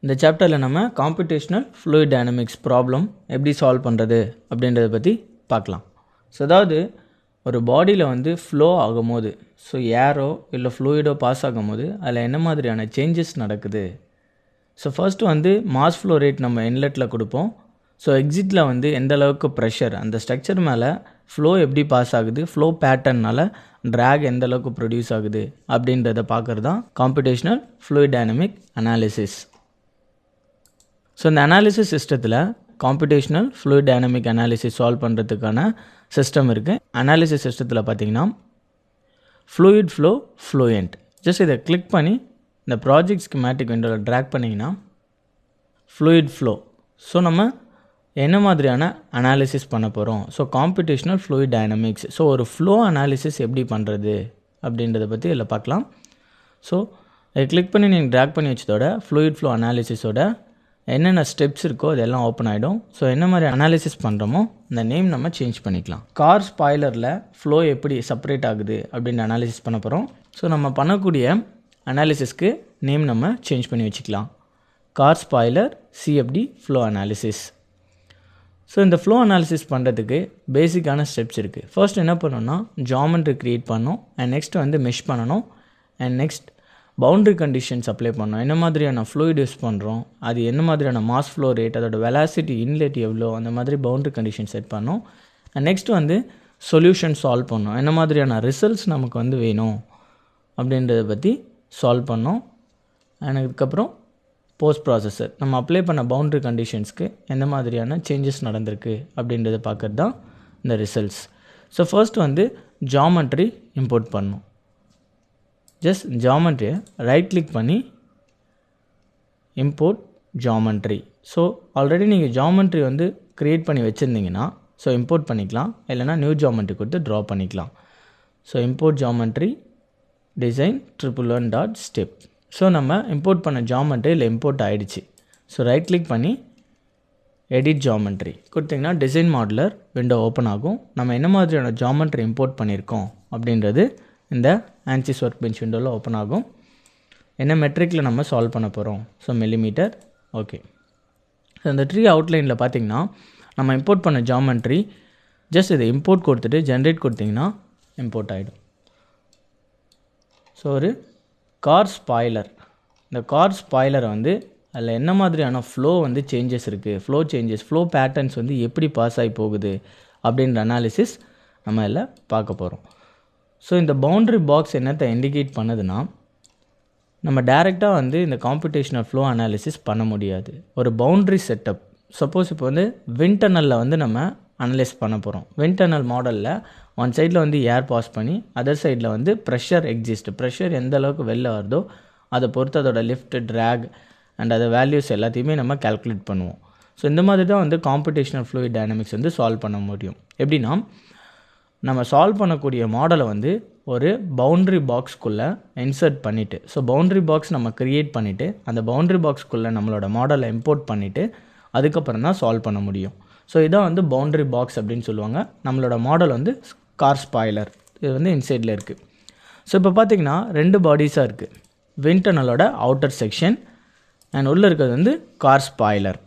இந்த சாப்டரில் நம்ம காம்படிஷனல் ஃப்ளூயிட் டைனமிக்ஸ் ப்ராப்ளம் எப்படி சால்வ் பண்ணுறது அப்படின்றத பற்றி பார்க்கலாம். ஸோ அதாவது ஒரு பாடியில் வந்து ஃப்ளோ ஆகும்போது, ஸோ ஏரோ இல்லை ஃப்ளூயிடோ பாஸ் ஆகும்போது அதில் என்ன மாதிரியான சேஞ்சஸ் நடக்குது. ஸோ ஃபர்ஸ்ட்டு வந்து மாஸ் ஃப்ளோ ரேட் நம்ம இன்லெட்டில் கொடுப்போம். ஸோ எக்ஸிட்டில் வந்து எந்த அளவுக்கு ப்ரெஷர் அந்த ஸ்ட்ரக்சர் மேலே ஃப்ளோ எப்படி பாஸ் ஆகுது, ஃப்ளோ பேட்டர்னால் ட்ராக் எந்த அளவுக்கு ப்ரொடியூஸ் ஆகுது அப்படின்றத பார்க்குறது தான் compositional fluid dynamic analysis. So இந்த அனாலிசிஸ் சிஸ்டத்தில் compositional fluid dynamic analysis solve பண்ணுறதுக்கான சிஸ்டம் இருக்குது. அனாலிசிஸ் சிஸ்டத்தில் பார்த்தீங்கன்னா ஃப்ளூயிட் ஃப்ளோ ஃப்ளூயண்ட், ஜஸ்ட் இதை கிளிக் பண்ணி இந்த ப்ராஜெக்ட் ஸ்கிமேட்டிக் விண்டோவில் ட்ராக் பண்ணிங்கன்னா ஃப்ளூயிட் ஃப்ளோ. ஸோ நம்ம என்ன மாதிரியான அனாலிசிஸ் பண்ண போகிறோம், so compositional fluid dynamics. So ஒரு ஃப்ளோ அனாலிசிஸ் எப்படி பண்ணுறது அப்படின்றத பற்றி இதில் பார்க்கலாம். ஸோ இதை கிளிக் பண்ணி நீங்கள் ட்ராக் பண்ணி வச்சதோட ஃப்ளூயிட் ஃப்ளோ அனாலிசிஸோட என்னென்ன ஸ்டெப்ஸ் இருக்கோ அதெல்லாம் ஓப்பன் ஆகிடும். ஸோ என்ன மாதிரி அனாலிசிஸ் பண்ணுறோமோ இந்த நேம் நம்ம சேஞ்ச் பண்ணிக்கலாம். கார் ஸ்பாய்லரில் ஃப்ளோ எப்படி செப்பரேட் ஆகுது அப்படின்னு அனாலிசிஸ் பண்ண போகிறோம். ஸோ நம்ம பண்ணக்கூடிய அனாலிசிஸ்க்கு நேம் நம்ம சேஞ்ச் பண்ணி வச்சுக்கலாம். Car spoiler CFT flow analysis. So இந்த ஃப்ளோ அனாலிசிஸ் பண்ணுறதுக்கு பேசிக்கான ஸ்டெப்ஸ் இருக்குது. ஃபர்ஸ்ட் என்ன பண்ணணும்னா ஜாமெண்ட்ரி க்ரியேட் பண்ணணும், அண்ட் நெக்ஸ்ட் வந்து மெஷ் பண்ணணும், and next boundary conditions apply பண்ணோம். என்ன மாதிரியான ஃப்ளூயிட் யூஸ் பண்ணுறோம், அது என்ன மாதிரியான மாஸ் ஃப்ளோ ரேட், அதோட வெலாசிட்டி இன்லெட் எவ்வளோ, அந்த மாதிரி பவுண்ட்ரி கண்டிஷன் செட் பண்ணோம். அண்ட் நெக்ஸ்ட் வந்து சொல்யூஷன் சால்வ் பண்ணோம். என்ன மாதிரியான ரிசல்ட்ஸ் நமக்கு வந்து வேணும் அப்படின்றத பற்றி சால்வ் பண்ணோம். அண்ட் அதுக்கப்புறம் போஸ்ட் ப்ராசஸர் நம்ம அப்ளை பண்ண பவுண்ட்ரி கண்டிஷன்ஸ்க்கு எந்த மாதிரியான சேஞ்சஸ் நடந்திருக்கு அப்படின்றத பார்க்குறது தான் இந்த ரிசல்ட்ஸ். ஸோ ஃபர்ஸ்ட் வந்து ஜாமெண்ட்ரி இம்போர்ட் பண்ணணும். ஜஸ்ட் ஜாமெண்ட்ரியை ரைட் கிளிக் பண்ணி இம்போர்ட் ஜாமெண்ட்ரி. ஸோ ஆல்ரெடி நீங்கள் ஜாமெண்ட்ரி வந்து க்ரியேட் பண்ணி வச்சுருந்தீங்கன்னா ஸோ இம்போர்ட் பண்ணிக்கலாம், இல்லைனா நியூ ஜாமெண்ட்ரி கொடுத்து ட்ரா பண்ணிக்கலாம். So import geometry design 111.step. So நம்ம இம்போர்ட் பண்ண ஜாமெண்ட்ரி இல்லை இம்போர்ட் ஆகிடுச்சு. ஸோ ரைட் கிளிக் பண்ணி எடிட் ஜாமெண்ட்ரி கொடுத்திங்கன்னா டிசைன் மாடலர் விண்டோ ஓப்பன் ஆகும். நம்ம என்ன மாதிரியான ஜாமெண்ட்ரி இம்போர்ட் பண்ணியிருக்கோம் அப்படின்றது இந்த ஆன்சிஸ் ஒர்க் பெஞ்ச் விண்டோவில் ஓப்பன் ஆகும். என்ன மெட்ரிக்கில் நம்ம சால்வ் பண்ண போகிறோம், ஸோ மில்லிமீட்டர். ஓகே, ஸோ இந்த ட்ரீ அவுட்லைனில் பார்த்திங்கன்னா நம்ம இம்போர்ட் பண்ண ஜாமெண்ட்ரி ஜஸ்ட் இதை இம்போர்ட் கொடுத்துட்டு ஜென்ரேட் கொடுத்திங்கன்னா இம்போர்ட் ஆகிடும். ஸோ ஒரு கார் ஸ்பாய்லர், இந்த கார் ஸ்பாய்லரை வந்து அதில் என்ன மாதிரியான ஃப்ளோ வந்து சேஞ்சஸ் இருக்குது, ஃப்ளோ பேட்டர்ன்ஸ் வந்து எப்படி பாஸ் ஆகி போகுது அப்படின்ற அனாலிசிஸ் நம்ம இதில் பார்க்க போகிறோம். ஸோ இந்த பவுண்ட்ரி பாக்ஸ் என்னத்தை இண்டிகேட் பண்ணுதுன்னா, நம்ம டைரெக்டாக வந்து இந்த காம்படிஷனல் ஃப்ளோ அனாலிசிஸ் பண்ண முடியாது. ஒரு பவுண்ட்ரி செட்டப், சப்போஸ் இப்போ வந்து விண்ட் டனலில் வந்து நம்ம அனலைஸ் பண்ண போகிறோம். விண்ட் டனல் மாடலில் ஒன் சைடில் வந்து ஏர் பாஸ் பண்ணி அதர் சைடில் வந்து ப்ரெஷர் ப்ரெஷர் எந்த அளவுக்கு வெளில வருதோ அதை பொறுத்து அதோட லிஃப்ட், ட்ராக் அண்ட் அதை வேல்யூஸ் எல்லாத்தையுமே நம்ம கால்குலேட் பண்ணுவோம். ஸோ இந்த மாதிரி தான் வந்து காம்படிஷனல் ஃப்ளூயிட் டைனமிக்ஸ் வந்து சால்வ் பண்ண முடியும். எப்படின்னா நம்ம சால்வ் பண்ணக்கூடிய மாடலை வந்து ஒரு பவுண்ட்ரி பாக்ஸ்க்குள்ளே இன்சர்ட் பண்ணிவிட்டு, ஸோ பவுண்ட்ரி பாக்ஸ் நம்ம க்ரியேட் பண்ணிவிட்டு அந்த பவுண்ட்ரி பாக்ஸ்க்குள்ளே நம்மளோட மாடலை இம்போர்ட் பண்ணிவிட்டு அதுக்கப்புறம் தான் சால்வ் பண்ண முடியும். ஸோ இதான் வந்து பவுண்ட்ரி பாக்ஸ் அப்படின்னு சொல்லுவாங்க. நம்மளோட மாடல் வந்து கார் ஸ்பாய்லர், இது வந்து இன்சைடில் இருக்குது. ஸோ இப்போ பார்த்திங்கன்னா ரெண்டு பாடிஸாக இருக்குது. விண்ட் டனலோட அவுட்டர் செக்ஷன் அண்ட் உள்ளே இருக்கிறது வந்து கார் ஸ்பாய்லர்.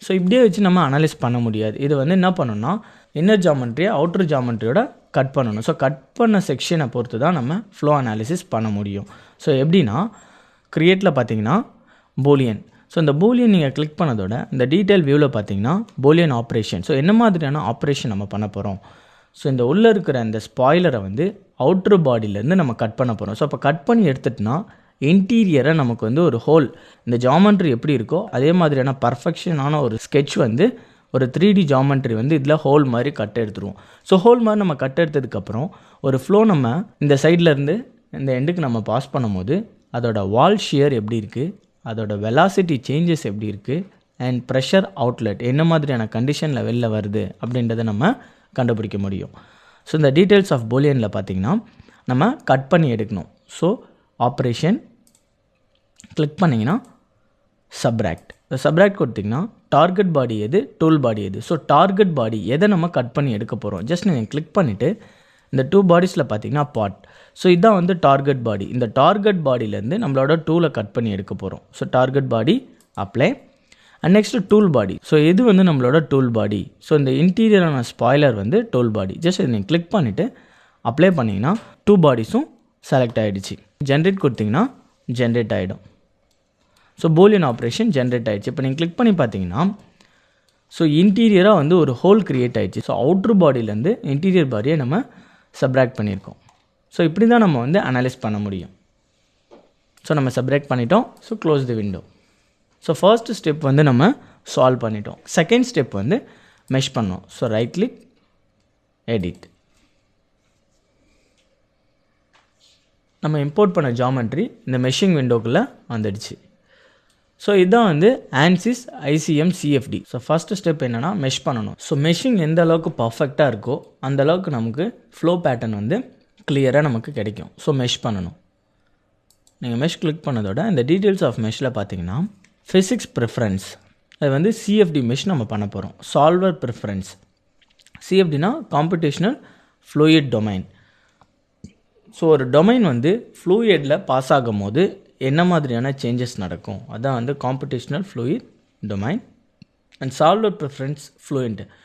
ஸோ இப்படியே வச்சு நம்ம அனலைஸ் பண்ண முடியாது. இது வந்து என்ன பண்ணணும்னா இன்னர் ஜாமெண்ட்ரியை அவுட்டர் ஜாமெண்ட்ரியோட கட் பண்ணணும். ஸோ கட் பண்ண செக்ஷனை பொறுத்து தான் நம்ம ஃப்ளோ அனாலிசிஸ் பண்ண முடியும். ஸோ எப்படின்னா க்ரியேட்டில் பார்த்தீங்கன்னா பூலியன். ஸோ இந்த பூலியன் நீங்கள் கிளிக் பண்ணதோட இந்த டீட்டெயில் வியூவில் பார்த்தீங்கன்னா பூலியன் ஆப்ரேஷன். ஸோ என்ன மாதிரியான ஆப்ரேஷன் நம்ம பண்ண போகிறோம், ஸோ இந்த உள்ளே இருக்கிற அந்த ஸ்பாய்லரை வந்து அவுட்ரு பாடியிலேருந்து நம்ம கட் பண்ண போகிறோம். ஸோ அப்போ கட் பண்ணி எடுத்துகிட்டுனா இன்டீரியரை நமக்கு வந்து ஒரு ஹோல், இந்த ஜாமெண்ட்ரி எப்படி இருக்கோ அதே மாதிரியான பர்ஃபெக்ஷனான ஒரு ஸ்கெட்ச் வந்து ஒரு 3D ஜாமெண்ட்ரி வந்து இதில் ஹோல் மாதிரி கட் எடுத்துருவோம். ஸோ ஹோல் மாதிரி நம்ம கட் எடுத்ததுக்கப்புறம் ஒரு ஃப்ளோ நம்ம இந்த சைட்லேருந்து இந்த எண்டுக்கு நம்ம பாஸ் பண்ணும்போது அதோட வால் ஷியர் எப்படி இருக்குது, அதோட வெலாசிட்டி சேஞ்சஸ் எப்படி இருக்குது, அண்ட் ப்ரெஷர் அவுட்லெட் என்ன மாதிரியான கண்டிஷனில் வெளில வருது அப்படின்றத நம்ம கண்டுபிடிக்க முடியும். ஸோ இந்த டீட்டெயில்ஸ் ஆஃப் பூலியனில் பார்த்திங்கன்னா நம்ம கட் பண்ணி எடுக்கணும். ஸோ ஆப்ரேஷன் கிளிக் பண்ணிங்கன்னா சப்ராக்ட் கொடுத்திங்கன்னா டார்கெட் பாடி எது, டூல் பாடி எது. ஸோ டார்கெட் பாடி எதை நம்ம கட் பண்ணி எடுக்க போகிறோம், ஜஸ்ட் நீங்கள் கிளிக் பண்ணிவிட்டு இந்த 2 பாடிஸில் பார்த்தீங்கன்னா பார்ட். ஸோ இதுதான் வந்து டார்கெட் பாடி. இந்த டார்கெட் பாடியிலேருந்து நம்மளோட டூலை கட் பண்ணி எடுக்க போகிறோம். So target body apply. And next tool body. So இது வந்து நம்மளோட டூல் பாடி. ஸோ இந்த இன்டீரியரான ஸ்பாய்லர் வந்து டூல் பாடி. ஜஸ்ட் இதை நீங்கள் கிளிக் பண்ணிவிட்டு அப்ளை பண்ணிங்கன்னா 2 பாடிஸும் செலக்ட் ஆகிடுச்சு. ஜென்ரேட் கொடுத்திங்கன்னா ஜென்ரேட் ஆகிடும். ஸோ பூலியன் ஆப்ரேஷன் ஜென்ரேட் ஆகிடுச்சு. இப்போ நீங்கள் கிளிக் பண்ணி பார்த்தீங்கன்னா ஸோ இன்டீரியராக வந்து ஒரு ஹோல் க்ரியேட் ஆகிடுச்சு. ஸோ அவுட்ரு பாடியிலேருந்து இன்டீரியர் பாடியை நம்ம சப்ராக்ட் பண்ணியிருக்கோம். ஸோ இப்படி தான் நம்ம வந்து அனலைஸ் பண்ண முடியும். ஸோ நம்ம சப்ராக்ட் பண்ணிட்டோம். So close the window. So first step வந்து நம்ம சால்வ் பண்ணிட்டோம். செகண்ட் ஸ்டெப் வந்து மெஷ் பண்ணோம். So right click, edit. நம்ம இம்போர்ட் பண்ண ஜாமெட்ரி இந்த மெஷிங் விண்டோக்குள்ளே வந்துடுச்சு. ஸோ இதுதான் வந்து ANSYS ICM CFD. So first step என்னென்னா மெஷ் பண்ணணும். ஸோ மெஷிங் எந்த அளவுக்கு பர்ஃபெக்டாக இருக்கோ அந்த அளவுக்கு நமக்கு ஃப்ளோ பேட்டர்ன் வந்து கிளியராக நமக்கு கிடைக்கும். ஸோ மெஷ் பண்ணணும். நீங்கள் மெஷ் கிளிக் பண்ணதோட இந்த டீட்டெயில்ஸ் ஆஃப் மெஷ்ஷில் பார்த்தீங்கன்னா ஃபிசிக்ஸ் ப்ரிஃபரன்ஸ், அது வந்து CFD மெஷ் நம்ம பண்ண போகிறோம். சால்வர் ப்ரிஃபரன்ஸ், CFDனா காம்படிஷனல் ஃப்ளூயிட் டொமைன். ஸோ ஒரு டொமைன் வந்து ஃப்ளூயிடில் பாஸ் ஆகும் போது என்ன மாதிரியான சேஞ்சஸ் நடக்கும், அதான் வந்து computational fluid domain. And solver preference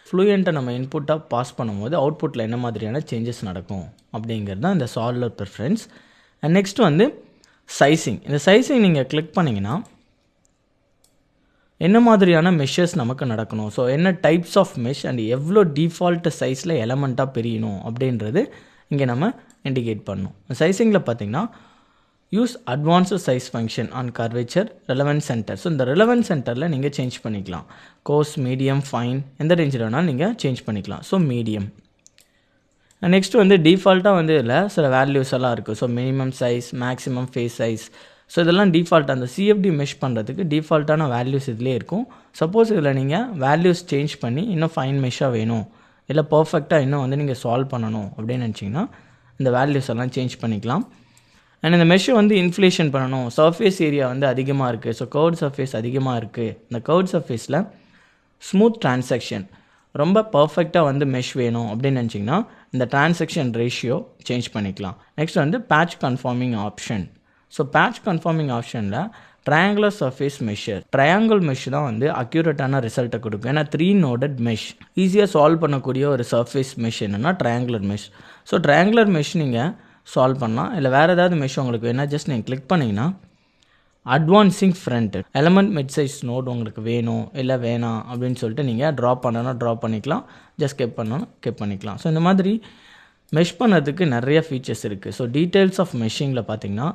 ஃப்ளூயண்ட்டை நம்ம இன்புட்டாக பாஸ் பண்ணும்போது அவுட்புட்டில் என்ன மாதிரியான சேஞ்சஸ் நடக்கும் அப்படிங்கிறது தான் இந்த சால்வர் ப்ரிஃபரன்ஸ். அண்ட் நெக்ஸ்ட் வந்து சைஸிங். இந்த சைஸிங் நீங்கள் கிளிக் பண்ணிங்கன்னா என்ன மாதிரியான மெஷர்ஸ் நமக்கு நடக்கணும், ஸோ என்ன டைப்ஸ் ஆஃப் மெஷ் அண்ட் எவ்வளோ டிஃபால்ட் சைஸில் எலமெண்ட்டாக பிரியணும் அப்படின்றது இங்கே நம்ம இண்டிகேட் பண்ணணும். சைஸிங்கில் பார்த்திங்கன்னா use advanced size function on curvature relevant centre. So இந்த ரெலவென்ட் சென்டரில் நீங்கள் சேஞ்ச் பண்ணிக்கலாம். கோர்ஸ், மீடியம், ஃபைன், எந்த ரேஞ்சில் வேணாலும் நீங்கள் சேஞ்ச் பண்ணிக்கலாம். So medium. நெக்ஸ்ட்டு வந்து டிஃபால்ட்டாக வந்து இதில் சில வேல்யூஸ் எல்லாம் இருக்குது. So minimum size, maximum face size. So இதெல்லாம் டிஃபால்ட், அந்த CFD மெஷ் பண்ணுறதுக்கு டிஃபால்ட்டான வேல்யூஸ் இதிலே இருக்கும். சப்போஸ் இதில் நீங்கள் வேல்யூஸ் சேஞ்ச் பண்ணி இன்னும் ஃபைன் மெஷ்ஷாக வேணும், இல்லை பர்ஃபெக்டாக இன்னும் வந்து நீங்கள் சால்வ் பண்ணணும் அப்படின்னு நினச்சிங்கன்னா இந்த வேல்யூஸ் எல்லாம் சேஞ்ச் பண்ணிக்கலாம். அண்ட் இந்த மெஷ்ஷை வந்து இன்ஃப்ளேஷன் பண்ணணும், சர்ஃபேஸ் ஏரியா வந்து அதிகமாக இருக்குது, ஸோ கர்வ்ட் சர்ஃபேஸ் அதிகமாக இருக்குது, இந்த கர்வ்ட் சர்ஃபேஸில் ஸ்மூத் டிரான்சாக்ஷன் ரொம்ப பர்ஃபெக்டாக வந்து மெஷ் வேணும் அப்படின்னு நினச்சிங்கன்னா இந்த டிரான்சாக்ஷன் ரேஷியோ சேஞ்ச் பண்ணிக்கலாம். நெக்ஸ்ட் வந்து patch conforming option. So patch conforming ஆப்ஷனில் triangular surface mesher, triangle mesh தான் வந்து அக்யூரேட்டான ரிசல்ட்டை கொடுக்கும். ஏன்னா 3 நோடட் மெஷ் ஈஸியாக சால்வ் பண்ணக்கூடிய ஒரு சர்ஃபேஸ் மெஷ் என்னென்னா triangular mesh. So triangular mesh நீங்கள் சால்வ் பண்ணலாம். இல்லை வேறு ஏதாவது மெஷ் உங்களுக்கு வேணால் ஜஸ்ட் நீங்கள் கிளிக் பண்ணிங்கன்னா advancing front element mid size node உங்களுக்கு வேணும் இல்லை வேணாம் அப்படின்னு சொல்லிட்டு நீங்கள் ட்ராப் பண்ணணும், ட்ராப் பண்ணிக்கலாம். ஜஸ்ட் கெப் பண்ணணும், கெப் பண்ணிக்கலாம். ஸோ இந்த மாதிரி மெஷ் பண்ணுறதுக்கு நிறைய ஃபீச்சர்ஸ் இருக்குது. ஸோ டீட்டெயில்ஸ் ஆஃப் மெஷிங்கில் பார்த்தீங்கன்னா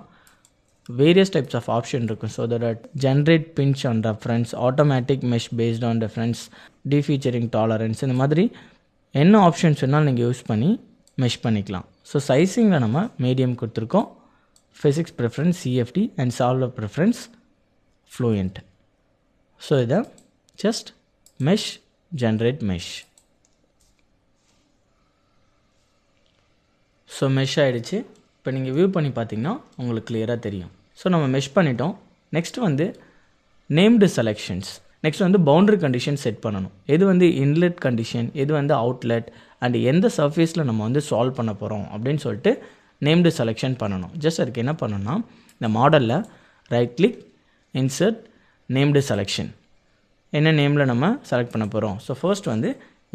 various types of option இருக்கும். ஸோ அதோட generate pinch on reference, automatic mesh based on reference, defeaturing tolerance, இந்த மாதிரி என்ன ஆப்ஷன்ஸ் வேணாலும் நீங்கள் யூஸ் பண்ணி மெஷ் பண்ணிக்கலாம். ஸோ சைஸிங்கில் நம்ம மீடியம் கொடுத்துருக்கோம். Physics preference CFD and solver preference Fluent. So இதை just mesh, generate mesh. So mesh ஆகிடுச்சு. இப்போ நீங்கள் வியூ பண்ணி பார்த்தீங்கன்னா உங்களுக்கு கிளியராக தெரியும். ஸோ நம்ம மெஷ் பண்ணிட்டோம். நெக்ஸ்ட் வந்து நேம்டு செலெக்ஷன்ஸ். நெக்ஸ்ட் வந்து பவுண்டரி கண்டிஷன் செட் பண்ணணும். எது வந்து இன்லெட் கண்டிஷன், எது வந்து அவுட்லெட், அண்ட் எந்த சர்ஃபேஸில் நம்ம வந்து சால்வ் பண்ண போகிறோம் அப்படின்னு சொல்லிட்டு நேம்டு செலெக்ஷன் பண்ணணும். ஜஸ்ட் அதுக்கு என்ன பண்ணணும்னா இந்த மாடலில் right click, insert, named selection. என்ன நேமில் நம்ம செலக்ட் பண்ண போகிறோம். ஸோ ஃபர்ஸ்ட் வந்து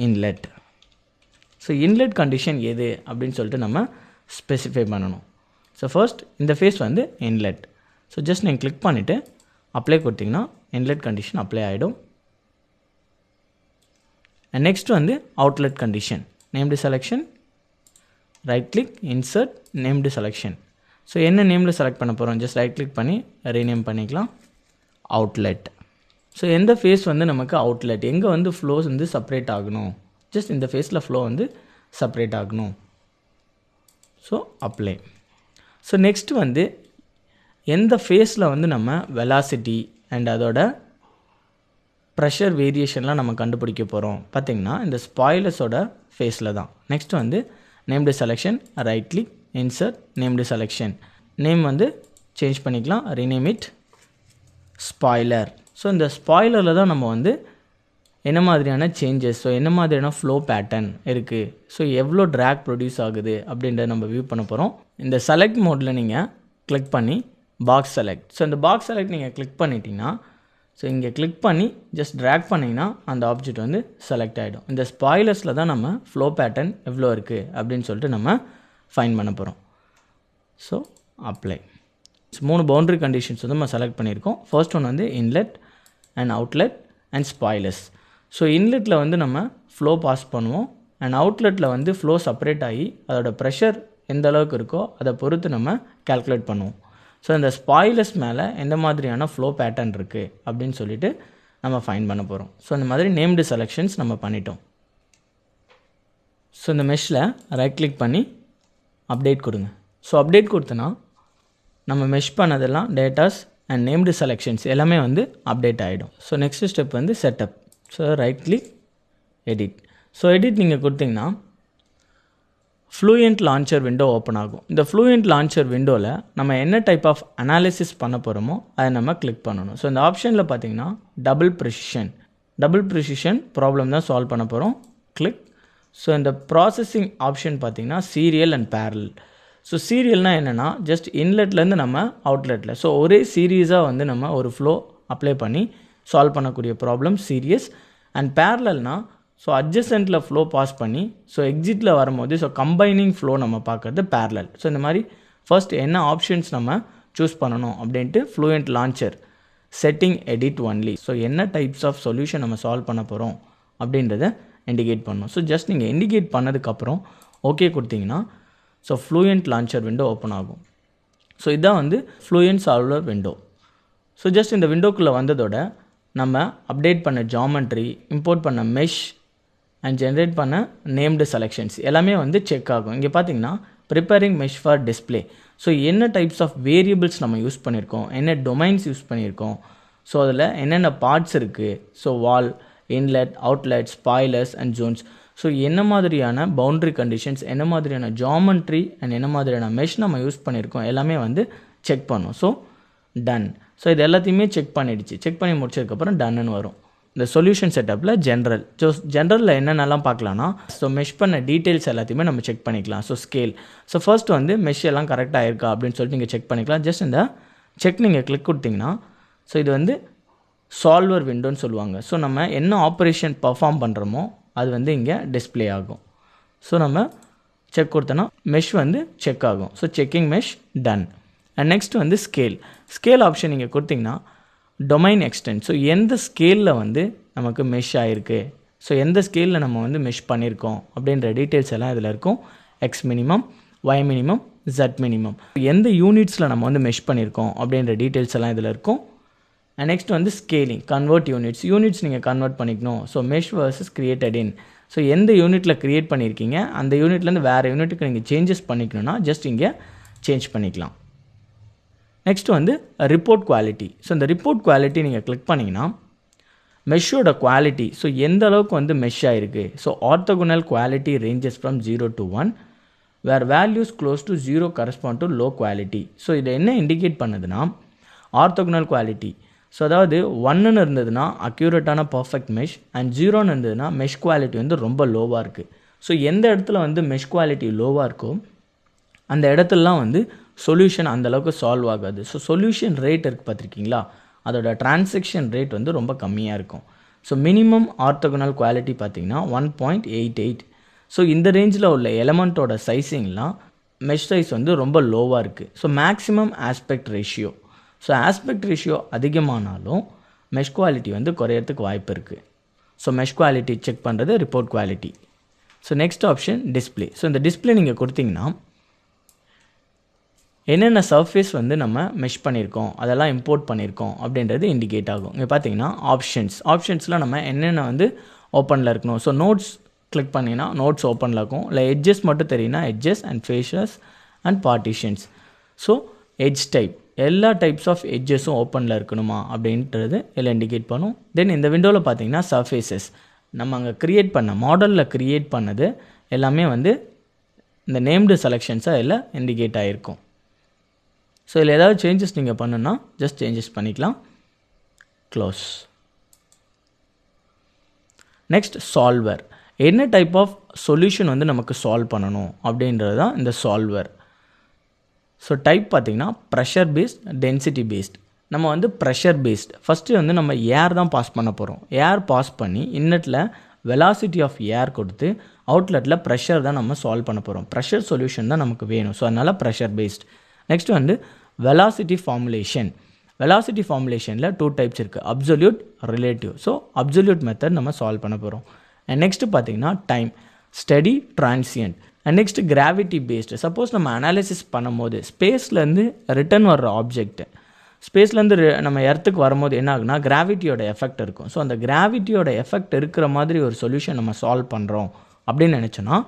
இன்லெட். ஸோ இன்லெட் கண்டிஷன் எது அப்படின்னு சொல்லிட்டு நம்ம ஸ்பெசிஃபை பண்ணணும். ஸோ ஃபர்ஸ்ட் இந்த ஃபேஸ் வந்து இன்லெட். ஸோ ஜஸ்ட் நீங்கள் கிளிக் பண்ணிவிட்டு அப்ளை கொடுத்தீங்கன்னா இன்லெட் கண்டிஷன் அப்ளை ஆகிடும். அண்ட் நெக்ஸ்ட் வந்து outlet condition, named selection, right click, insert, named selection. So என்ன நேமில் செலக்ட் பண்ண போகிறோம் ஜஸ்ட் ரைட் கிளிக் பண்ணி ரீநேம் பண்ணிக்கலாம், அவுட்லெட். ஸோ எந்த ஃபேஸ் வந்து நமக்கு அவுட்லெட், எங்கே வந்து ஃப்ளோஸ் வந்து செப்பரேட் ஆகணும், ஜஸ்ட் இந்த ஃபேஸில் ஃப்ளோ வந்து செப்பரேட் ஆகணும். So apply. ஸோ நெக்ஸ்ட் வந்து எந்த ஃபேஸில் வந்து நம்ம வெலாசிட்டி அண்ட் அதோட ப்ரெஷர் வேரியேஷன்லாம் நம்ம கண்டுபிடிக்க போகிறோம் பார்த்திங்கன்னா இந்த ஸ்பாய்லர்ஸோட ஃபேஸில் தான். நெக்ஸ்ட் வந்து named selection, right click, insert, named selection. Name வந்து சேஞ்ச் பண்ணிக்கலாம், ரீநேம் இட் ஸ்பாய்லர். ஸோ இந்த ஸ்பாய்லரில் தான் நம்ம வந்து என்ன மாதிரியான சேஞ்சஸ், ஸோ என்ன மாதிரியான ஃப்ளோ பேட்டர்ன் இருக்குது, ஸோ எவ்வளோ ட்ராக் ப்ரொடியூஸ் ஆகுது அப்படின்றத நம்ம வியூ பண்ண போகிறோம். இந்த செலக்ட் மோடில் நீங்கள் கிளிக் பண்ணி பாக்ஸ் செலக்ட். ஸோ இந்த பாக்ஸ் செலக்ட் நீங்கள் கிளிக் பண்ணிட்டீங்கன்னா ஸோ இங்கே கிளிக் பண்ணி ஜஸ்ட் ட்ராக் பண்ணிங்கன்னா அந்த ஆப்ஜெக்ட் வந்து செலக்ட் ஆகிடும். இந்த ஸ்பாய்லர்ஸில் தான் நம்ம ஃப்ளோ பேட்டர்ன் எவ்வளோ இருக்குது அப்படின்னு சொல்லிட்டு நம்ம ஃபைன் பண்ண போகிறோம். So apply. 3 பவுண்டரி கண்டிஷன்ஸ் வந்து நம்ம செலக்ட் பண்ணியிருக்கோம். ஃபர்ஸ்ட் ஒன் வந்து inlet and outlet and spoilers. So இன்லெட்டில் வந்து நம்ம ஃப்ளோ பாஸ் பண்ணுவோம் அண்ட் அவுட்லெட்டில் வந்து ஃப்ளோ செப்பரேட் ஆகி அதோட ப்ரெஷர் எந்த அளவுக்கு இருக்கோ அதை பொறுத்து நம்ம கால்குலேட் பண்ணுவோம். ஸோ இந்த ஸ்பாய்லர்ஸ் மேலே எந்த மாதிரியான ஃப்ளோ பேட்டர்ன் இருக்குது அப்படின்னு சொல்லிட்டு நம்ம ஃபைன் பண்ண போகிறோம். ஸோ இந்த மாதிரி நேம்டு செலெக்ஷன்ஸ் நம்ம பண்ணிட்டோம். ஸோ இந்த மெஷ்ஷில் ரைட் கிளிக் பண்ணி அப்டேட் கொடுங்க. ஸோ அப்டேட் கொடுத்தனா நம்ம மெஷ் பண்ணதெல்லாம் டேட்டாஸ் அண்ட் நேம்டு செலெக்ஷன்ஸ் எல்லாமே வந்து அப்டேட் ஆகிடும். ஸோ நெக்ஸ்ட் ஸ்டெப் வந்து setup. So right click edit. So edit நீங்கள் கொடுத்தீங்கன்னா ஃப்ளூயண்ட் லான்ச்சர் விண்டோ ஓப்பன் ஆகும். இந்த ஃப்ளூயண்ட் லான்ச்சர் விண்டோவில் நம்ம என்ன டைப் ஆஃப் அனாலிசிஸ் பண்ண போகிறோமோ அதை நம்ம கிளிக் பண்ணணும். ஸோ இந்த ஆப்ஷனில் பார்த்தீங்கன்னா டபுள் ப்ரிசிஷன் ப்ராப்ளம் தான் சால்வ் பண்ண போகிறோம். கிளிக். ஸோ இந்த ப்ராசஸிங் ஆப்ஷன் பார்த்தீங்கன்னா சீரியல் அண்ட் பேரலல். ஸோ சீரியல்னால் என்னென்னா ஜஸ்ட் இன்லெட்லேருந்து நம்ம அவுட்லெட்டில் ஸோ ஒரே சீரீஸாக வந்து நம்ம ஒரு ஃப்ளோ அப்ளை பண்ணி சால்வ் பண்ணக்கூடிய ப்ராப்ளம் சீரியஸ். அண்ட் பேரலல்னால் ஸோ அட்ஜசென்ட்டில் ஃப்ளோ பாஸ் பண்ணி ஸோ எக்ஸிட்டில் வரும்போது ஸோ கம்பைனிங் ஃப்ளோ நம்ம பார்க்குறது பேரலல். ஸோ இந்த மாதிரி ஃபர்ஸ்ட் என்ன ஆப்ஷன்ஸ் நம்ம சூஸ் பண்ணணும் அப்படின்ட்டு fluent launcher setting edit only. So என்ன டைப்ஸ் ஆஃப் சொல்யூஷன் நம்ம சால்வ் பண்ண போகிறோம் அப்படின்றத இண்டிகேட் பண்ணணும். ஸோ ஜஸ்ட் நீங்கள் இண்டிகேட் பண்ணதுக்கப்புறம் ஓகே கொடுத்தீங்கன்னா so fluent launcher window open ஆகும். ஸோ இதான் வந்து fluent solver window. So just இந்த விண்டோக்குள்ளே வந்ததோட நம்ம அப்டேட் பண்ண ஜாமெண்ட்ரி, இம்போர்ட் பண்ண மெஷ் அண்ட் ஜென்ரேட் பண்ண நேம்டு செலெக்ஷன்ஸ் எல்லாமே வந்து செக் ஆகும். இங்கே பார்த்தீங்கன்னா preparing mesh for display. So என்ன டைப்ஸ் ஆஃப் வேரியபிள்ஸ் நம்ம யூஸ் பண்ணியிருக்கோம், என்ன டொமைன்ஸ் யூஸ் பண்ணியிருக்கோம், ஸோ அதில் என்னென்ன பார்ட்ஸ் இருக்குது, so wall, inlet, outlet, spoilers and Jones, so என்ன மாதிரியான பவுண்டரி கண்டிஷன்ஸ், என்ன மாதிரியான ஜாமெண்ட்ரி அண்ட் என்ன மாதிரியான மெஷ் நம்ம யூஸ் பண்ணியிருக்கோம் எல்லாமே வந்து செக் பண்ணும். So ton. ஸோ இது எல்லாத்தையுமே செக் பண்ணிடுச்சு. செக் பண்ணி முடிச்சதுக்கப்புறம் டன்னு வரும். இந்த சொல்யூஷன் செட்டப்பில் ஜென்ரல். ஸோ ஜென்ரலில் என்னென்னலாம் பார்க்கலான்னா ஸோ மெஷ் பண்ண டீட்டெயில்ஸ் எல்லாத்தையுமே நம்ம செக் பண்ணிக்கலாம். So scale. ஸோ ஃபர்ஸ்ட் வந்து மெஷ் எல்லாம் கரெக்டாக இருக்கா அப்படின்னு சொல்லிட்டு நீங்கள் செக் பண்ணிக்கலாம். ஜஸ்ட் இந்த செக் நீங்கள் கிளிக் கொடுத்தீங்கன்னா ஸோ இது வந்து சால்வர் விண்டோன்னு சொல்லுவாங்க. ஸோ நம்ம என்ன ஆப்ரேஷன் பர்ஃபார்ம் பண்ணுறோமோ அது வந்து இங்கே டிஸ்பிளே ஆகும். ஸோ நம்ம செக் கொடுத்தோன்னா மெஷ் வந்து செக் ஆகும். So checking mesh done. And next வந்து ஸ்கேல் ஆப்ஷன் நீங்கள் கொடுத்தீங்கன்னா டொமைன் எக்ஸ்டென்ட். ஸோ எந்த ஸ்கேலில் வந்து நமக்கு மெஷ் ஆகிருக்கு, ஸோ எந்த ஸ்கேலில் நம்ம வந்து மெஷ் பண்ணியிருக்கோம் அப்படின்ற டீட்டெயில்ஸ் எல்லாம் இதில் இருக்கும். X minimum, Y minimum, Z minimum, எந்த யூனிட்ஸில் நம்ம வந்து மெஷ் பண்ணியிருக்கோம் அப்படின்ற டீட்டெயில்ஸ் எல்லாம் இதில் இருக்கும். அண்ட் நெக்ஸ்ட் வந்து ஸ்கேலிங், கன்வெர்ட் யூனிட்ஸ் நீங்கள் கன்வெர்ட் பண்ணிக்கணும். So mesh versus created in. So எந்த யூனிட்டில் க்ரியேட் பண்ணியிருக்கீங்க அந்த யூனிட்லேருந்து வேறு யூனிட்டுக்கு நீங்கள் சேஞ்சஸ் பண்ணிக்கணும்னா ஜஸ்ட் இங்கே சேஞ்ச் பண்ணிக்கலாம். நெக்ஸ்ட் வந்து ரிப்போர்ட் குவாலிட்டி. ஸோ இந்த ரிப்போர்ட் குவாலிட்டி நீங்கள் கிளிக் பண்ணிங்கன்னா மெஷ்ஷோட குவாலிட்டி, ஸோ எந்த அளவுக்கு வந்து மெஷ் ஆகிருக்கு. So orthogonal quality ranges from 0 to 1 where values close to 0 correspond to low quality. So இதை என்ன இண்டிகேட் பண்ணுதுன்னா ஆர்த்தோகோனல் குவாலிட்டி. ஸோ அதாவது 1ன்னு இருந்ததுன்னா அக்யூரேட்டான பர்ஃபெக்ட் மெஷ் அண்ட் 0ன்னு இருந்ததுன்னா மெஷ் குவாலிட்டி வந்து ரொம்ப லோவாக இருக்குது. ஸோ எந்த இடத்துல வந்து மெஷ் குவாலிட்டி லோவாக இருக்கோ அந்த இடத்துலலாம் வந்து சொல்யூஷன் அந்தளவுக்கு சால்வ் ஆகாது. ஸோ சொல்யூஷன் ரேட் இருக்குது பார்த்துருக்கீங்களா, அதோட டிரான்சாக்ஷன் ரேட் வந்து ரொம்ப கம்மியாக இருக்கும். ஸோ மினிமம் ஆர்த்தோகோனல் குவாலிட்டி பார்த்திங்கன்னா 1.88. ஸோ இந்த ரேஞ்சில் உள்ள எலமெண்ட்டோட சைஸிங்லாம் மெஷ் சைஸ் வந்து ரொம்ப லோவாக இருக்குது. So maximum aspect ratio. So aspect ratio அதிகமானாலும் மெஷ் குவாலிட்டி வந்து குறையறதுக்கு வாய்ப்பு இருக்குது. ஸோ மெஷ் குவாலிட்டி செக் பண்ணுறது report quality. So next option display. So இந்த டிஸ்பிளே நீங்கள் கொடுத்தீங்கன்னா என்னென்ன சர்ஃபேஸ் வந்து நம்ம மெஷ் பண்ணியிருக்கோம் அதெல்லாம் இம்போர்ட் பண்ணியிருக்கோம் அப்படின்றது இண்டிகேட் ஆகும். இங்கே பார்த்தீங்கன்னா ஆப்ஷன்ஸில் நம்ம என்னென்ன வந்து ஓப்பனில் இருக்கணும். ஸோ நோட்ஸ் கிளிக் பண்ணிங்கன்னா நோட்ஸ் ஓப்பனில் இருக்கும். இல்லை எட்ஜஸ் மட்டும் தெரியுன்னா edges and faces and partitions. So edge type எல்லா டைப்ஸ் ஆஃப் எட்ஜஸும் ஓப்பனில் இருக்கணுமா அப்படின்றது எல்லாம் இண்டிகேட் பண்ணும். தென் இந்த விண்டோவில் பார்த்தீங்கன்னா சர்ஃபேசஸ் நம்ம அங்கே க்ரியேட் பண்ண மாடலில் க்ரியேட் பண்ணது எல்லாமே வந்து இந்த நேம்டு செலெக்ஷன்ஸாக எல்லாம் இண்டிகேட் ஆகிருக்கும். ஸோ இதில் ஏதாவது சேஞ்சஸ் நீங்கள் பண்ணுன்னா ஜஸ்ட் சேஞ்சஸ் பண்ணிக்கலாம். க்ளோஸ். Next solver. என்ன டைப் ஆஃப் சொல்யூஷன் வந்து நமக்கு சால்வ் பண்ணணும் அப்படின்றது தான் இந்த சால்வர். ஸோ டைப் பார்த்திங்கன்னா ப்ரெஷர் பேஸ்ட், டென்சிட்டி பேஸ்ட். நம்ம வந்து ப்ரெஷர் பேஸ்ட். ஃபஸ்ட்டு வந்து நம்ம ஏர் தான் பாஸ் பண்ண போகிறோம். ஏர் பாஸ் பண்ணி இன்னெட்டில் வெலாசிட்டி ஆஃப் ஏர் கொடுத்து அவுட்லெட்டில் ப்ரெஷர் தான் நம்ம சால்வ் பண்ண போகிறோம். ப்ரெஷர் சொல்யூஷன் தான் நமக்கு வேணும். ஸோ அதனால் ப்ரெஷர் பேஸ்ட். நெக்ஸ்ட் வந்து வெலாசிட்டி ஃபார்முலேஷன். வெலாசிட்டி ஃபார்முலேஷனில் 2 டைப்ஸ் இருக்குது, absolute, relative. So absolute method நம்ம சால்வ் பண்ண போகிறோம். அண்ட் நெக்ஸ்ட்டு பார்த்திங்கன்னா time, study, transient. And next gravity based. Suppose நம்ம அனாலிசிஸ் பண்ணும்போது ஸ்பேஸ்லேருந்து ரிட்டர்ன் வர்ற ஆப்ஜெக்ட் ஸ்பேஸ்லேருந்து நம்ம எர்த்துக்கு வரும்போது என்ன ஆகுனா கிராவிட்டியோட எஃபெக்ட் இருக்கும். ஸோ அந்த கிராவிட்டியோட எஃபெக்ட் இருக்கிற மாதிரி ஒரு சொல்யூஷன் நம்ம சால்வ் பண்ணுறோம் அப்படின்னு நினச்சோன்னா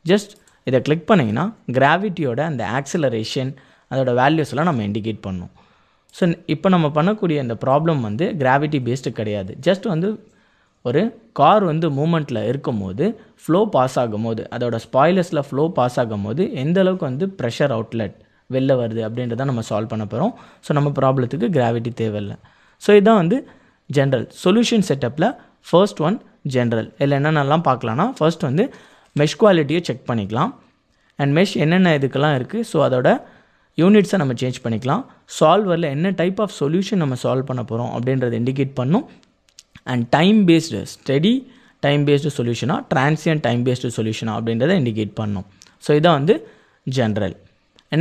ஜஸ்ட் இதை கிளிக் பண்ணிங்கன்னா கிராவிட்டியோட அந்த ஆக்சிலரேஷன் அதோட வேல்யூஸ் எல்லாம் நம்ம இண்டிகேட் பண்ணோம். ஸோ இப்போ நம்ம பண்ணக்கூடிய இந்த ப்ராப்ளம் வந்து கிராவிட்டி பேஸ்டு கிடையாது. ஜஸ்ட் வந்து ஒரு கார் வந்து மூமெண்ட்டில் இருக்கும் போது ஃப்ளோ பாஸ் ஆகும் போது அதோட ஸ்பாய்லர்ஸில் ஃப்ளோ பாஸ் ஆகும் போது எந்த அளவுக்கு வந்து ப்ரெஷர் அவுட்லெட் வெளில வருது அப்படின்றத நம்ம சால்வ் பண்ண போகிறோம். ஸோ நம்ம ப்ராப்ளத்துக்கு கிராவிட்டி தேவையில்லை. ஸோ இதுதான் வந்து ஜென்ரல் சொல்யூஷன் செட்டப்பில் ஃபர்ஸ்ட் ஒன் ஜென்ரல். இதில் என்னென்னலாம் பார்க்கலான்னா ஃபர்ஸ்ட் வந்து மெஷ் குவாலிட்டியை செக் பண்ணிக்கலாம். அண்ட் மெஷ் என்னென்ன இதுக்கெல்லாம் இருக்குது ஸோ அதோட யூனிட்ஸை நம்ம சேஞ்ச் பண்ணிக்கலாம். சால்வரில் என்ன டைப் ஆஃப் சொல்யூஷன் நம்ம சால்வ் பண்ண போகிறோம் அப்படின்றத இண்டிகேட் பண்ணும். And time based study time based சொல்யூஷனா டிரான்சியன்ட் டைம் பேஸ்டு சொல்யூஷனா அப்படின்றத இண்டிகேட் பண்ணும். ஸோ இதான் வந்து ஜென்ரல்.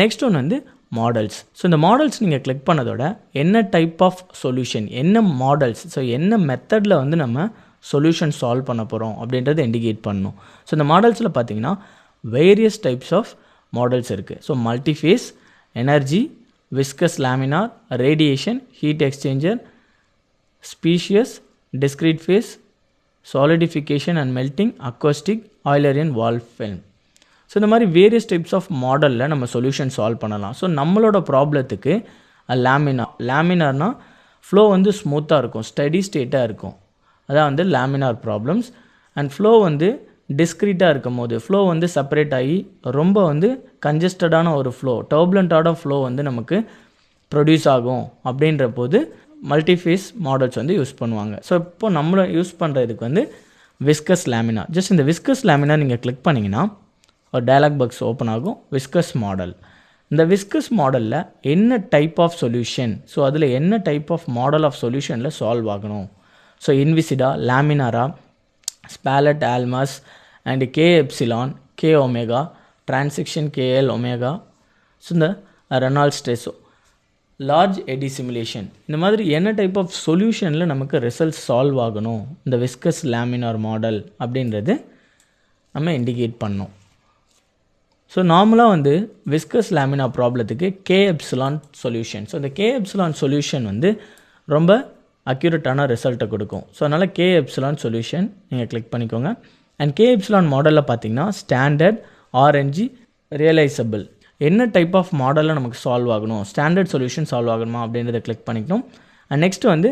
நெக்ஸ்ட் ஒன் வந்து மாடல்ஸ். ஸோ இந்த மாடல்ஸ் நீங்கள் கிளிக் பண்ணதோட என்ன டைப் ஆஃப் சொல்யூஷன், என்ன மாடல்ஸ், ஸோ என்ன மெத்தடில் வந்து நம்ம சொல்யூஷன் சால்வ் பண்ண போகிறோம் அப்படின்றத இண்டிகேட் பண்ணணும். ஸோ இந்த மாடல்ஸில் பார்த்தீங்கன்னா வேரியஸ் டைப்ஸ் ஆஃப் மாடல்ஸ் இருக்குது. So multiphase, energy, viscous laminar, radiation, heat exchanger, species, discrete phase, solidification and melting, acoustic, Eulerian wall film. So இந்த மாதிரி வேரியஸ் டைப்ஸ் ஆஃப் மாடலில் நம்ம சொல்யூஷன் சால்வ் பண்ணலாம். ஸோ நம்மளோட ப்ராப்ளத்துக்கு லேமினார்னால் ஃப்ளோ வந்து ஸ்மூத்தாக இருக்கும், ஸ்டடி ஸ்டேட்டாக இருக்கும், அதான் வந்து லேமினார் ப்ராப்ளம்ஸ். அண்ட் ஃப்ளோ வந்து டிஸ்க்ரீட்டாக இருக்கும் போது ஃப்ளோ வந்து செப்பரேட் ஆகி ரொம்ப வந்து கன்ஜஸ்டடான ஒரு ஃப்ளோ, டர்புலண்ட்டான ஃப்ளோ வந்து நமக்கு ப்ரொடியூஸ் ஆகும் அப்படின்ற போது மல்டிஃபேஸ் மாடல்ஸ் வந்து யூஸ் பண்ணுவாங்க. ஸோ இப்போ நம்மளை யூஸ் பண்ணுறதுக்கு வந்து விஸ்கஸ் லேமினார். ஜஸ்ட் இந்த விஸ்கஸ் லேமினார் நீங்கள் கிளிக் பண்ணிங்கன்னா ஒரு டயலாக் பாக்ஸ் ஓப்பன் ஆகும், விஸ்கஸ் மாடல். இந்த விஸ்கஸ் மாடலில் என்ன டைப் ஆஃப் சொல்யூஷன், ஸோ அதில் என்ன டைப் ஆஃப் மாடல் ஆஃப் சொல்யூஷனில் சால்வ் ஆகணும். ஸோ இன்விசிடா, லேமினாரா, Spalart, Allmaras and k epsilon, k omega, transition k l omega, so இந்த Reynolds stress, large eddy simulation, இந்த மாதிரி என்ன டைப் ஆஃப் சொல்யூஷனில் நமக்கு ரிசல்ட்ஸ் சால்வ் ஆகணும் இந்த விஸ்கஸ் லேமினார் மாடல் அப்படின்றது நம்ம இண்டிகேட் பண்ணோம். ஸோ நார்மலாக வந்து விஸ்கஸ் லேமினா ப்ராப்ளத்துக்கு கே எப்சிலான் சொல்யூஷன். ஸோ இந்த கே எப்சிலான் சொல்யூஷன் வந்து ரொம்ப அக்யூரேட்டான ரிசல்ட்டை கொடுக்கும். ஸோ அதனால் கே எப்சிலான் சொல்யூஷன் நீங்கள் கிளிக் பண்ணிக்கோங்க. அண்ட் கே எப்சிலான் மாடலில் பார்த்தீங்கன்னா ஸ்டாண்டர்ட், ஆர்என்ஜி, ரியலைசபிள், என்ன டைப் ஆஃப் மாடலில் நமக்கு சால்வ் ஆகணும், ஸ்டாண்டர்ட் சொல்யூஷன் சால்வ் ஆகணுமா அப்படின்றத கிளிக் பண்ணிக்கணும். அண்ட் நெக்ஸ்ட்டு வந்து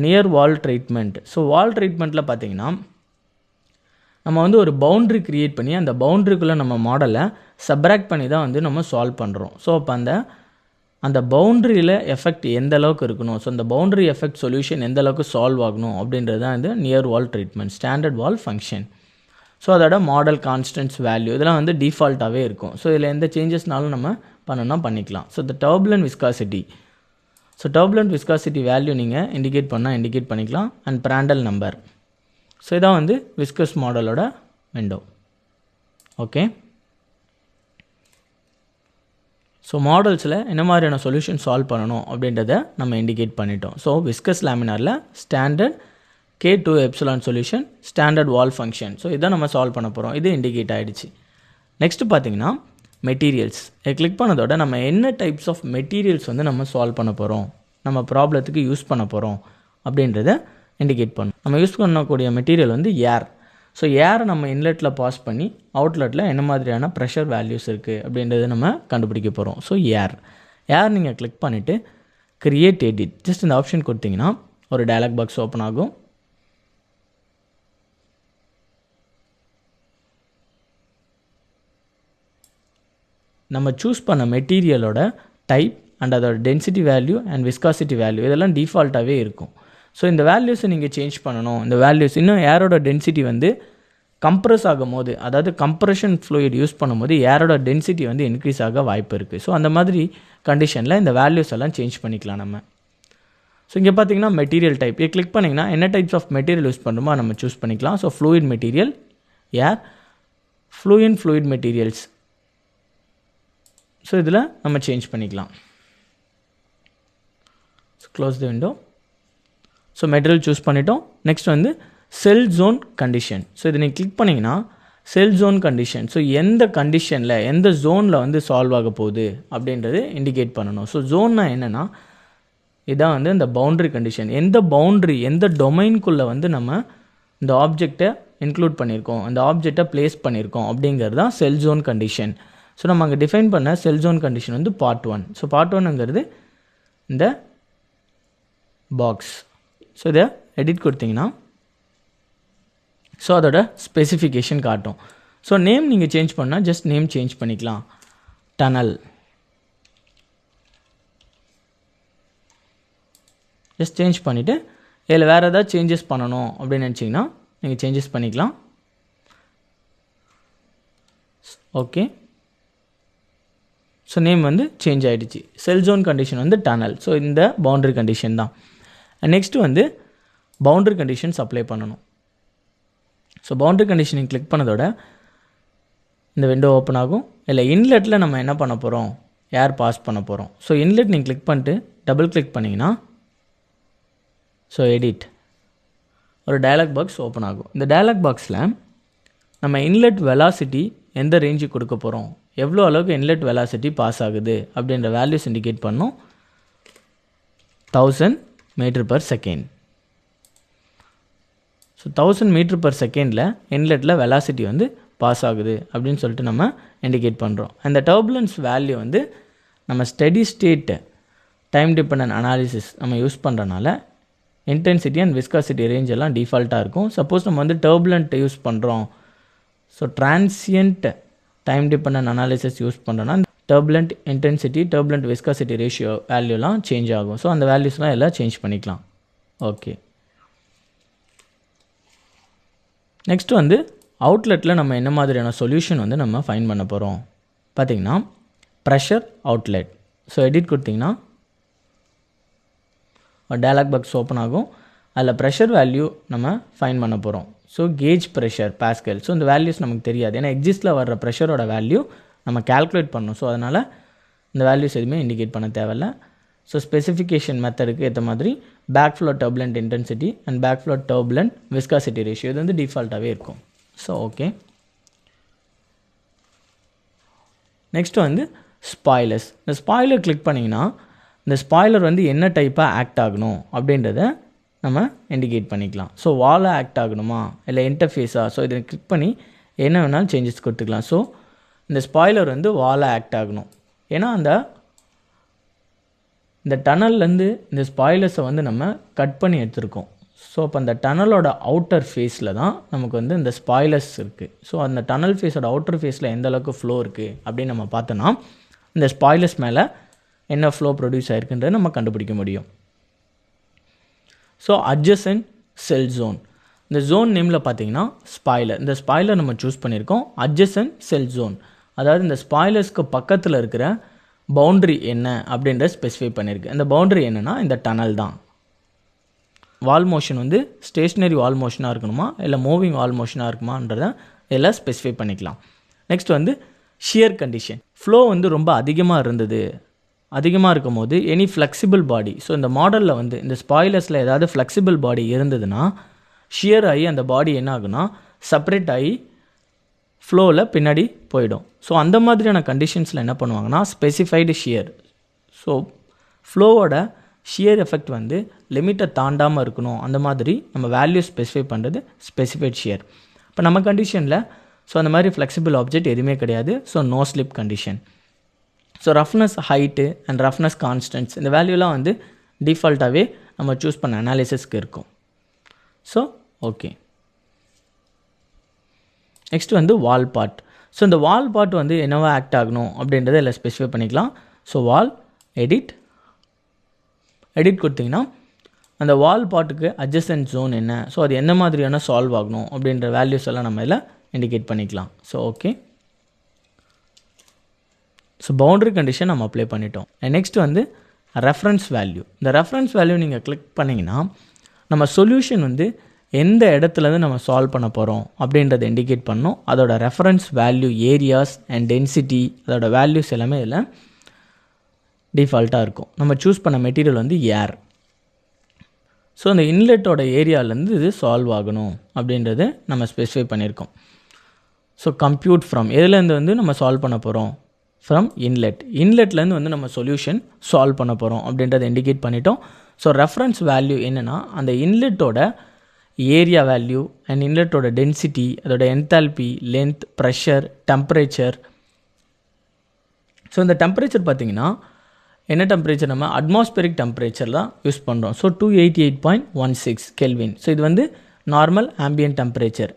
நியர் வால் ட்ரீட்மெண்ட். ஸோ வால் ட்ரீட்மெண்ட்டில் பார்த்தீங்கன்னா நம்ம வந்து ஒரு பவுண்ட்ரி க்ரியேட் பண்ணி அந்த பவுண்ட்ரிக்குள்ளே நம்ம மாடலை சப்ராக்ட் பண்ணி தான் வந்து நம்ம சால்வ் பண்ணுறோம். ஸோ அப்போ அந்த பவுண்ட்ரியில் எஃபெக்ட் எந்த அளவுக்கு இருக்கணும், ஸோ அந்த பவுண்ட்ரி எஃபெக்ட் சொல்யூஷன் எந்த அளவுக்கு சால்வ் ஆகணும் அப்படின்றது தான் வந்து நியர் வால் treatment, standard wall function. So அதோட மாடல் கான்ஸ்டன்ட்ஸ் வேல்யூ இதெல்லாம் வந்து டிஃபால்ட்டாகவே இருக்கும். ஸோ இதில் எந்த சேஞ்சஸ்னாலும் நம்ம பண்ணணும்னா பண்ணிக்கலாம். ஸோ இந்த turbulent viscosity, so turbulent viscosity value நீங்கள் இண்டிகேட் பண்ணால் இண்டிகேட் பண்ணிக்கலாம். And Prandtl number. ஸோ இதான் வந்து விஸ்கஸ் மாடலோட விண்டோ. ஓகே, ஸோ மாடல்ஸில் என்ன மாதிரியான சொல்யூஷன் சால்வ் பண்ணணும் அப்படின்றத நம்ம இண்டிகேட் பண்ணிட்டோம். ஸோ விஸ்கஸ் லேமினாரில் standard K2 epsilon solution, standard wall function. So இதான் நம்ம சால்வ் பண்ண போகிறோம். இது இண்டிகேட் ஆகிடுச்சு. நெக்ஸ்ட்டு பார்த்தீங்கன்னா மெட்டீரியல்ஸ். இதை கிளிக் பண்ணதோட நம்ம என்ன டைப்ஸ் ஆஃப் மெட்டீரியல்ஸ் வந்து நம்ம சால்வ் பண்ண போகிறோம், நம்ம ப்ராப்ளத்துக்கு யூஸ் பண்ண போகிறோம் அப்படின்றத இண்டிகேட் பண்ணும். நம்ம யூஸ் பண்ணக்கூடிய மெட்டீரியல் வந்து ஏர். ஸோ ஏரை நம்ம இன்லெட்டில் பாஸ் பண்ணி அவுட்லெட்டில் என்ன மாதிரியான ப்ரெஷர் வேல்யூஸ் இருக்குது அப்படின்றத நம்ம கண்டுபிடிக்க போகிறோம். ஸோ ஏர் நீங்கள் கிளிக் பண்ணிவிட்டு க்ரியேட் எடிட், ஜஸ்ட் இந்த ஆப்ஷன் கொடுத்தீங்கன்னா ஒரு டயலாக் பாக்ஸ் ஓப்பன் ஆகும். நம்ம சூஸ் பண்ண மெட்டீரியலோட டைப் அண்ட் அதோட density value and viscosity value இதெல்லாம் டிஃபால்ட்டாகவே இருக்கும். ஸோ இந்த வேல்யூஸை நீங்கள் சேஞ்ச் பண்ணணும். இந்த வேல்யூஸ் இன்னும் ஏரோட டென்சிட்டி வந்து கம்ப்ரஸ் ஆகும் போது, அதாவது கம்ப்ரெஷன் ஃப்ளூயிட் யூஸ் பண்ணும்போது ஏரோட டென்சிட்டி வந்து இன்க்ரீஸ் ஆக வாய்ப்பு இருக்குது. ஸோ அந்த மாதிரி கண்டிஷனில் இந்த வேல்யூஸ் எல்லாம் சேஞ்ச் பண்ணிக்கலாம் நம்ம. ஸோ இங்கே பார்த்தீங்கன்னா மெட்டீரியல் டைப் இங்கே கிளிக் பண்ணிங்கன்னா என்ன டைப்ஸ் ஆஃப் மெட்டீரியல் யூஸ் பண்ணுறோமோ நம்ம சூஸ் பண்ணிக்கலாம். ஸோ ஃப்ளூயிட் மெட்டீரியல், ஏர், ஃப்ளூயிட் மெட்டீரியல்ஸ். ஸோ இதில் நம்ம சேஞ்ச் பண்ணிக்கலாம். So close the window. So material choose பண்ணிட்டோம். நெக்ஸ்ட் வந்து செல் ஜோன் கண்டிஷன். ஸோ இதை நீங்கள் கிளிக் பண்ணிங்கன்னா செல் ஜோன் கண்டிஷன், ஸோ எந்த கண்டிஷனில் எந்த ஜோனில் வந்து சால்வ் ஆக போகுது அப்படின்றது இண்டிகேட் பண்ணணும். ஸோ ஜோன்னா என்னென்னா இதான் வந்து இந்த பவுண்ட்ரி கண்டிஷன், எந்த பவுண்ட்ரி எந்த டொமைனுக்குள்ளே வந்து நம்ம இந்த ஆப்ஜெக்டை இன்க்ளூட் பண்ணியிருக்கோம், அந்த ஆப்ஜெக்டை ப்ளேஸ் பண்ணியிருக்கோம் அப்படிங்கிறது தான் செல் ஜோன் கண்டிஷன். ஸோ நம்ம அங்கே டிஃபைன் பண்ண செல் ஜோன் கண்டிஷன் வந்து பார்ட் 1. ஸோ பார்ட் 1ங்கிறது இந்த பாக்ஸ். ஸோ இதை எடிட் கொடுத்தீங்கன்னா ஸோ அதோட ஸ்பெசிஃபிகேஷன் காட்டும். ஸோ நேம் நீங்கள் சேஞ்ச் பண்ணால் ஜஸ்ட் நேம் சேஞ்ச் பண்ணிக்கலாம். டனல் ஜஸ்ட் சேஞ்ச் பண்ணிவிட்டு இதில் வேறு ஏதாவது சேஞ்சஸ் பண்ணணும் அப்படின்னு நினச்சிங்கன்னா நீங்கள் சேஞ்சஸ் பண்ணிக்கலாம். ஓகே, ஸோ நேம் வந்து சேஞ்ச் ஆகிடுச்சு. செல் ஜோன் கண்டிஷன் வந்து டனல். ஸோ இந்த பவுண்ட்ரி கண்டிஷன் தான். நெக்ஸ்ட்டு வந்து பவுண்ட்ரி கண்டிஷன்ஸ் அப்ளை பண்ணணும். ஸோ பவுண்ட்ரி கண்டிஷனிங் கிளிக் பண்ணதோட இந்த விண்டோ ஓப்பன் ஆகும். இல்லை இன்லெட்டில் நம்ம என்ன பண்ண போகிறோம், ஏர் பாஸ் பண்ண போகிறோம். ஸோ இன்லெட் நீங்கள் கிளிக் பண்ணிட்டு டபுள் கிளிக் பண்ணிங்கன்னா ஸோ எடிட் ஒரு டயலாக் பாக்ஸ் ஓப்பன் ஆகும். இந்த டயலாக் பாக்ஸில் நம்ம இன்லெட் வெலாசிட்டி எந்த ரேஞ்சுக்கு கொடுக்க போகிறோம், எவ்வளோ அளவுக்கு இன்லெட் வெலாசிட்டி பாஸ் ஆகுது அப்படின்ற வேல்யூஸ் இண்டிகேட் பண்ணோம். 1000 m/s. ஸோ 1000 m/s இன்லெட்டில் வெலாசிட்டி வந்து பாஸ் ஆகுது அப்படின்னு சொல்லிட்டு நம்ம இண்டிகேட் பண்ணுறோம். அந்த டர்புலன்ஸ் வேல்யூ வந்து நம்ம steady state time dependent analysis நம்ம யூஸ் பண்ணுறனால இன்டென்சிட்டி அண்ட் விஸ்காசிட்டி ரேஞ்ச் எல்லாம் டிஃபால்ட்டாக இருக்கும். சப்போஸ் நம்ம வந்து டர்புலண்ட் யூஸ் பண்ணுறோம், so transient time dependent analysis use பண்ணுறோன்னா turbulent intensity turbulent viscosity ratio வேல்யூலாம் சேஞ்ச் ஆகும். ஸோ அந்த வேல்யூஸ்லாம் எல்லாம் சேஞ்ச் பண்ணிக்கலாம். ஓகே, நெக்ஸ்ட்டு வந்து அவுட்லெட்டில் நம்ம என்ன மாதிரியான சொல்யூஷன் வந்து நம்ம ஃபைண்ட் பண்ண போகிறோம் பார்த்திங்கன்னா ப்ரெஷர் அவுட்லெட். ஸோ எடிட் கொடுத்திங்கன்னா ஒரு டயலாக் பாக்ஸ் ஓப்பன் ஆகும். அதில் ப்ரெஷர் வேல்யூ நம்ம ஃபைண்ட் பண்ண போகிறோம். So gauge pressure pascal. So இந்த வேல்யூஸ் நமக்கு தெரியாது, ஏன்னா எக்ஸிஸ்ட்டில் வர்ற ப்ரெஷரோட வேல்யூ நம்ம கால்குலேட் பண்ணணும். ஸோ அதனால் இந்த வேல்யூஸ் எதுவுமே இண்டிகேட் பண்ண தேவையில்லை. ஸோ ஸ்பெசிஃபிகேஷன் மெத்தடுக்கு ஏற்ற மாதிரி back flow turbulent intensity and back flow turbulent viscosity ratio இது வந்து டிஃபால்ட்டாகவே இருக்கும். ஸோ ஓகே, நெக்ஸ்ட் வந்து ஸ்பாய்லர்ஸ். இந்த ஸ்பாய்லர் கிளிக் பண்ணிங்கன்னா இந்த ஸ்பாய்லர் வந்து என்ன டைப்பாக ஆக்ட் ஆகணும் அப்படின்றத நம்ம இண்டிகேட் பண்ணிக்கலாம். ஸோ வாலாக ஆக்ட் ஆகணுமா இல்லை இன்டர்ஃபேஸாக, ஸோ இதை கிளிக் பண்ணி என்ன வேணாலும் சேஞ்சஸ் கொடுத்துக்கலாம். ஸோ இந்த ஸ்பாய்லர் வந்து வாலாக ஆக்ட் ஆகணும், ஏன்னா இந்த டனல்லேருந்து இந்த ஸ்பாய்லர்ஸை வந்து நம்ம கட் பண்ணி எடுத்துருக்கோம். ஸோ அப்போ அந்த டனலோட அவுட்டர் ஃபேஸில் தான் நமக்கு வந்து இந்த ஸ்பாய்லர்ஸ் இருக்குது. ஸோ அந்த டனல் ஃபேஸோட அவுட்டர் ஃபேஸில் எந்த அளவுக்கு ஃப்ளோ இருக்குது அப்படின்னு நம்ம பார்த்தோன்னா இந்த ஸ்பாய்லர்ஸ் மேலே என்ன ஃப்ளோ ப்ரொடியூஸ் ஆகிருக்குன்றதை நம்ம கண்டுபிடிக்க முடியும். ஸோ அட்ஜசன்ட் செல் ஜோன், இந்த ஜோன் நேமில் பார்த்தீங்கன்னா ஸ்பாய்லர், இந்த ஸ்பாய்லர் நம்ம சூஸ் பண்ணியிருக்கோம். அட்ஜசன்ட் செல் ஜோன், அதாவது இந்த ஸ்பாய்லர்ஸ்க்கு பக்கத்தில் இருக்கிற பவுண்ட்ரி என்ன அப்படின்றத ஸ்பெசிஃபை பண்ணியிருக்கு. அந்த பவுண்ட்ரி என்னென்னா இந்த டனல் தான். வால் மோஷன் வந்து ஸ்டேஷ்னரி வால் மோஷனாக இருக்கணுமா இல்லை மூவிங் வால் மோஷனாக இருக்குமான்றதை எல்லாம் ஸ்பெசிஃபை பண்ணிக்கலாம். நெக்ஸ்ட் வந்து ஷியர் கண்டிஷன். ஃப்ளோ வந்து ரொம்ப அதிகமாக இருக்கும் போது எனி ஃப்ளெக்சிபிள் பாடி, ஸோ இந்த மாடலில் வந்து இந்த ஸ்பாய்லர்ஸில் ஏதாவது ஃப்ளெக்சிபிள் பாடி இருந்ததுன்னா ஷியர் ஆகி அந்த பாடி என்ன ஆகுனா செப்பரேட் ஆகி ஃப்ளோவில் பின்னாடி போயிடும். ஸோ அந்த மாதிரியான கண்டிஷன்ஸில் என்ன பண்ணுவாங்கன்னா ஸ்பெசிஃபைடு ஷியர், ஸோ ஃப்ளோவோட ஷியர் எஃபெக்ட் வந்து லிமிட்டை தாண்டாமல் இருக்கணும், அந்த மாதிரி நம்ம வேல்யூ ஸ்பெசிஃபை பண்ணுறது ஸ்பெசிஃபைட் ஷியர். இப்போ நம்ம கண்டிஷனில் ஸோ அந்த மாதிரி ஃப்ளெக்சிபிள் ஆப்ஜெக்ட் எதுவுமே கிடையாது. So no slip condition. So roughness height and roughness constants இந்த வேல்யூலாம் வந்து டிஃபால்ட்டாகவே நம்ம சூஸ் பண்ண அனாலிசிஸ்க்கு இருக்கும். ஸோ ஓகே, நெக்ஸ்ட் வந்து வால் பார்ட். ஸோ இந்த வால் பார்ட் வந்து என்னவா ஆக்ட் ஆகணும் அப்படின்றத எல்லாம் ஸ்பெசிஃபை பண்ணிக்கலாம். ஸோ வால் எடிட் கொடுத்திங்கன்னா அந்த வால் பார்ட்டுக்கு அட்ஜசன்ட் ஜோன் என்ன, ஸோ அது என்ன மாதிரியான சால்வ் ஆகணும் அப்படின்ற வேல்யூஸ் எல்லாம் நம்ம இதில் இண்டிகேட் பண்ணிக்கலாம். So okay, so boundary condition நம்ம அப்ளை பண்ணிட்டோம். நெக்ஸ்ட் வந்து ரெஃபரன்ஸ் வேல்யூ. இந்த ரெஃபரன்ஸ் வேல்யூ நீங்கள் கிளிக் பண்ணிங்கன்னா நம்ம சொல்யூஷன் வந்து எந்த இடத்துலேருந்து நம்ம சால்வ் பண்ண போகிறோம் அப்படின்றத இண்டிகேட் பண்ணோம். அதோட reference value, areas and density, அதோட வேல்யூஸ் எல்லாமே இதில் டிஃபால்ட்டாக இருக்கும். நம்ம சூஸ் பண்ண மெட்டீரியல் வந்து ஏர். ஸோ அந்த இன்லெட்டோட ஏரியாவிலேருந்து இது சால்வ் ஆகணும் அப்படின்றது நம்ம ஸ்பெசிஃபை பண்ணியிருக்கோம். ஸோ கம்ப்யூட் ஃப்ரம் எதுலேருந்து வந்து நம்ம சால்வ் பண்ண போகிறோம், ஃப்ரம் இன்லெட்லேருந்து வந்து நம்ம சொல்யூஷன் சால்வ் பண்ண போகிறோம் அப்படின்றத இண்டிகேட் பண்ணிட்டோம். ஸோ ரெஃபரன்ஸ் வேல்யூ என்னென்னா அந்த இன்லெட்டோட ஏரியா வேல்யூ அண்ட் இன்லெட்டோட டென்சிட்டி, அதோட enthalpy, length, pressure, temperature. So இந்த டெம்பரேச்சர் பார்த்திங்கன்னா என்ன டெம்பரேச்சர், நம்ம அட்மாஸ்பரிக் டெம்பரேச்சர் தான் யூஸ் பண்ணுறோம். So 288.16 kelvin. ஸோ இது வந்து நார்மல் ஆம்பியன்ட் டெம்பரேச்சர்.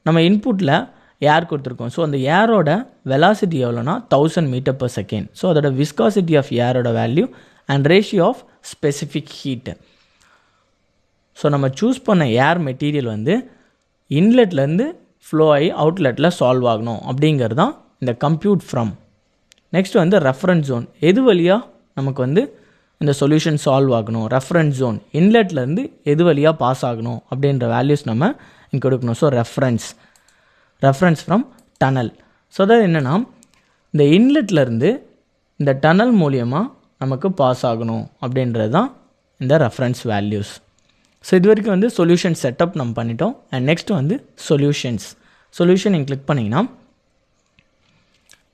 நம்ம இன்புட்டில் ஏர் கொடுத்துருக்கோம். ஸோ அந்த ஏரோட வெலாசிட்டி எவ்வளோனா 1000 m/s. ஸோ அதோட விஸ்காசிட்டி ஆஃப் ஏரோட value and ratio of specific heat. So நம்ம சூஸ் பண்ண ஏர் மெட்டீரியல் வந்து இன்லெட்லேருந்து ஃப்ளோ ஆகி அவுட்லெட்டில் சால்வ் ஆகணும் அப்படிங்கிறது தான் இந்த கம்ப்யூட் ஃப்ரம். நெக்ஸ்ட் வந்து ரெஃபரன்ஸ் ஜோன், எது வழியாக நமக்கு வந்து இந்த சொல்யூஷன் சால்வ் ஆகணும், ரெஃபரன்ஸ் ஜோன் இன்லெட்லேருந்து எது வழியாக பாஸ் ஆகணும் அப்படின்ற வேல்யூஸ் நம்ம இங்கே கொடுக்கணும். So reference from tunnel. So அதாவது என்னென்னா இந்த இன்லெட்லேருந்து இந்த டனல் மூலியமாக நமக்கு பாஸ் ஆகணும் அப்படின்றது தான் இந்த ரெஃபரன்ஸ் வேல்யூஸ். ஸோ இது வரைக்கும் வந்து சொல்யூஷன் செட்டப் நம்ம பண்ணிட்டோம். அண்ட் நெக்ஸ்ட் வந்து சொல்யூஷன் நீங்கள் கிளிக் பண்ணிங்கன்னா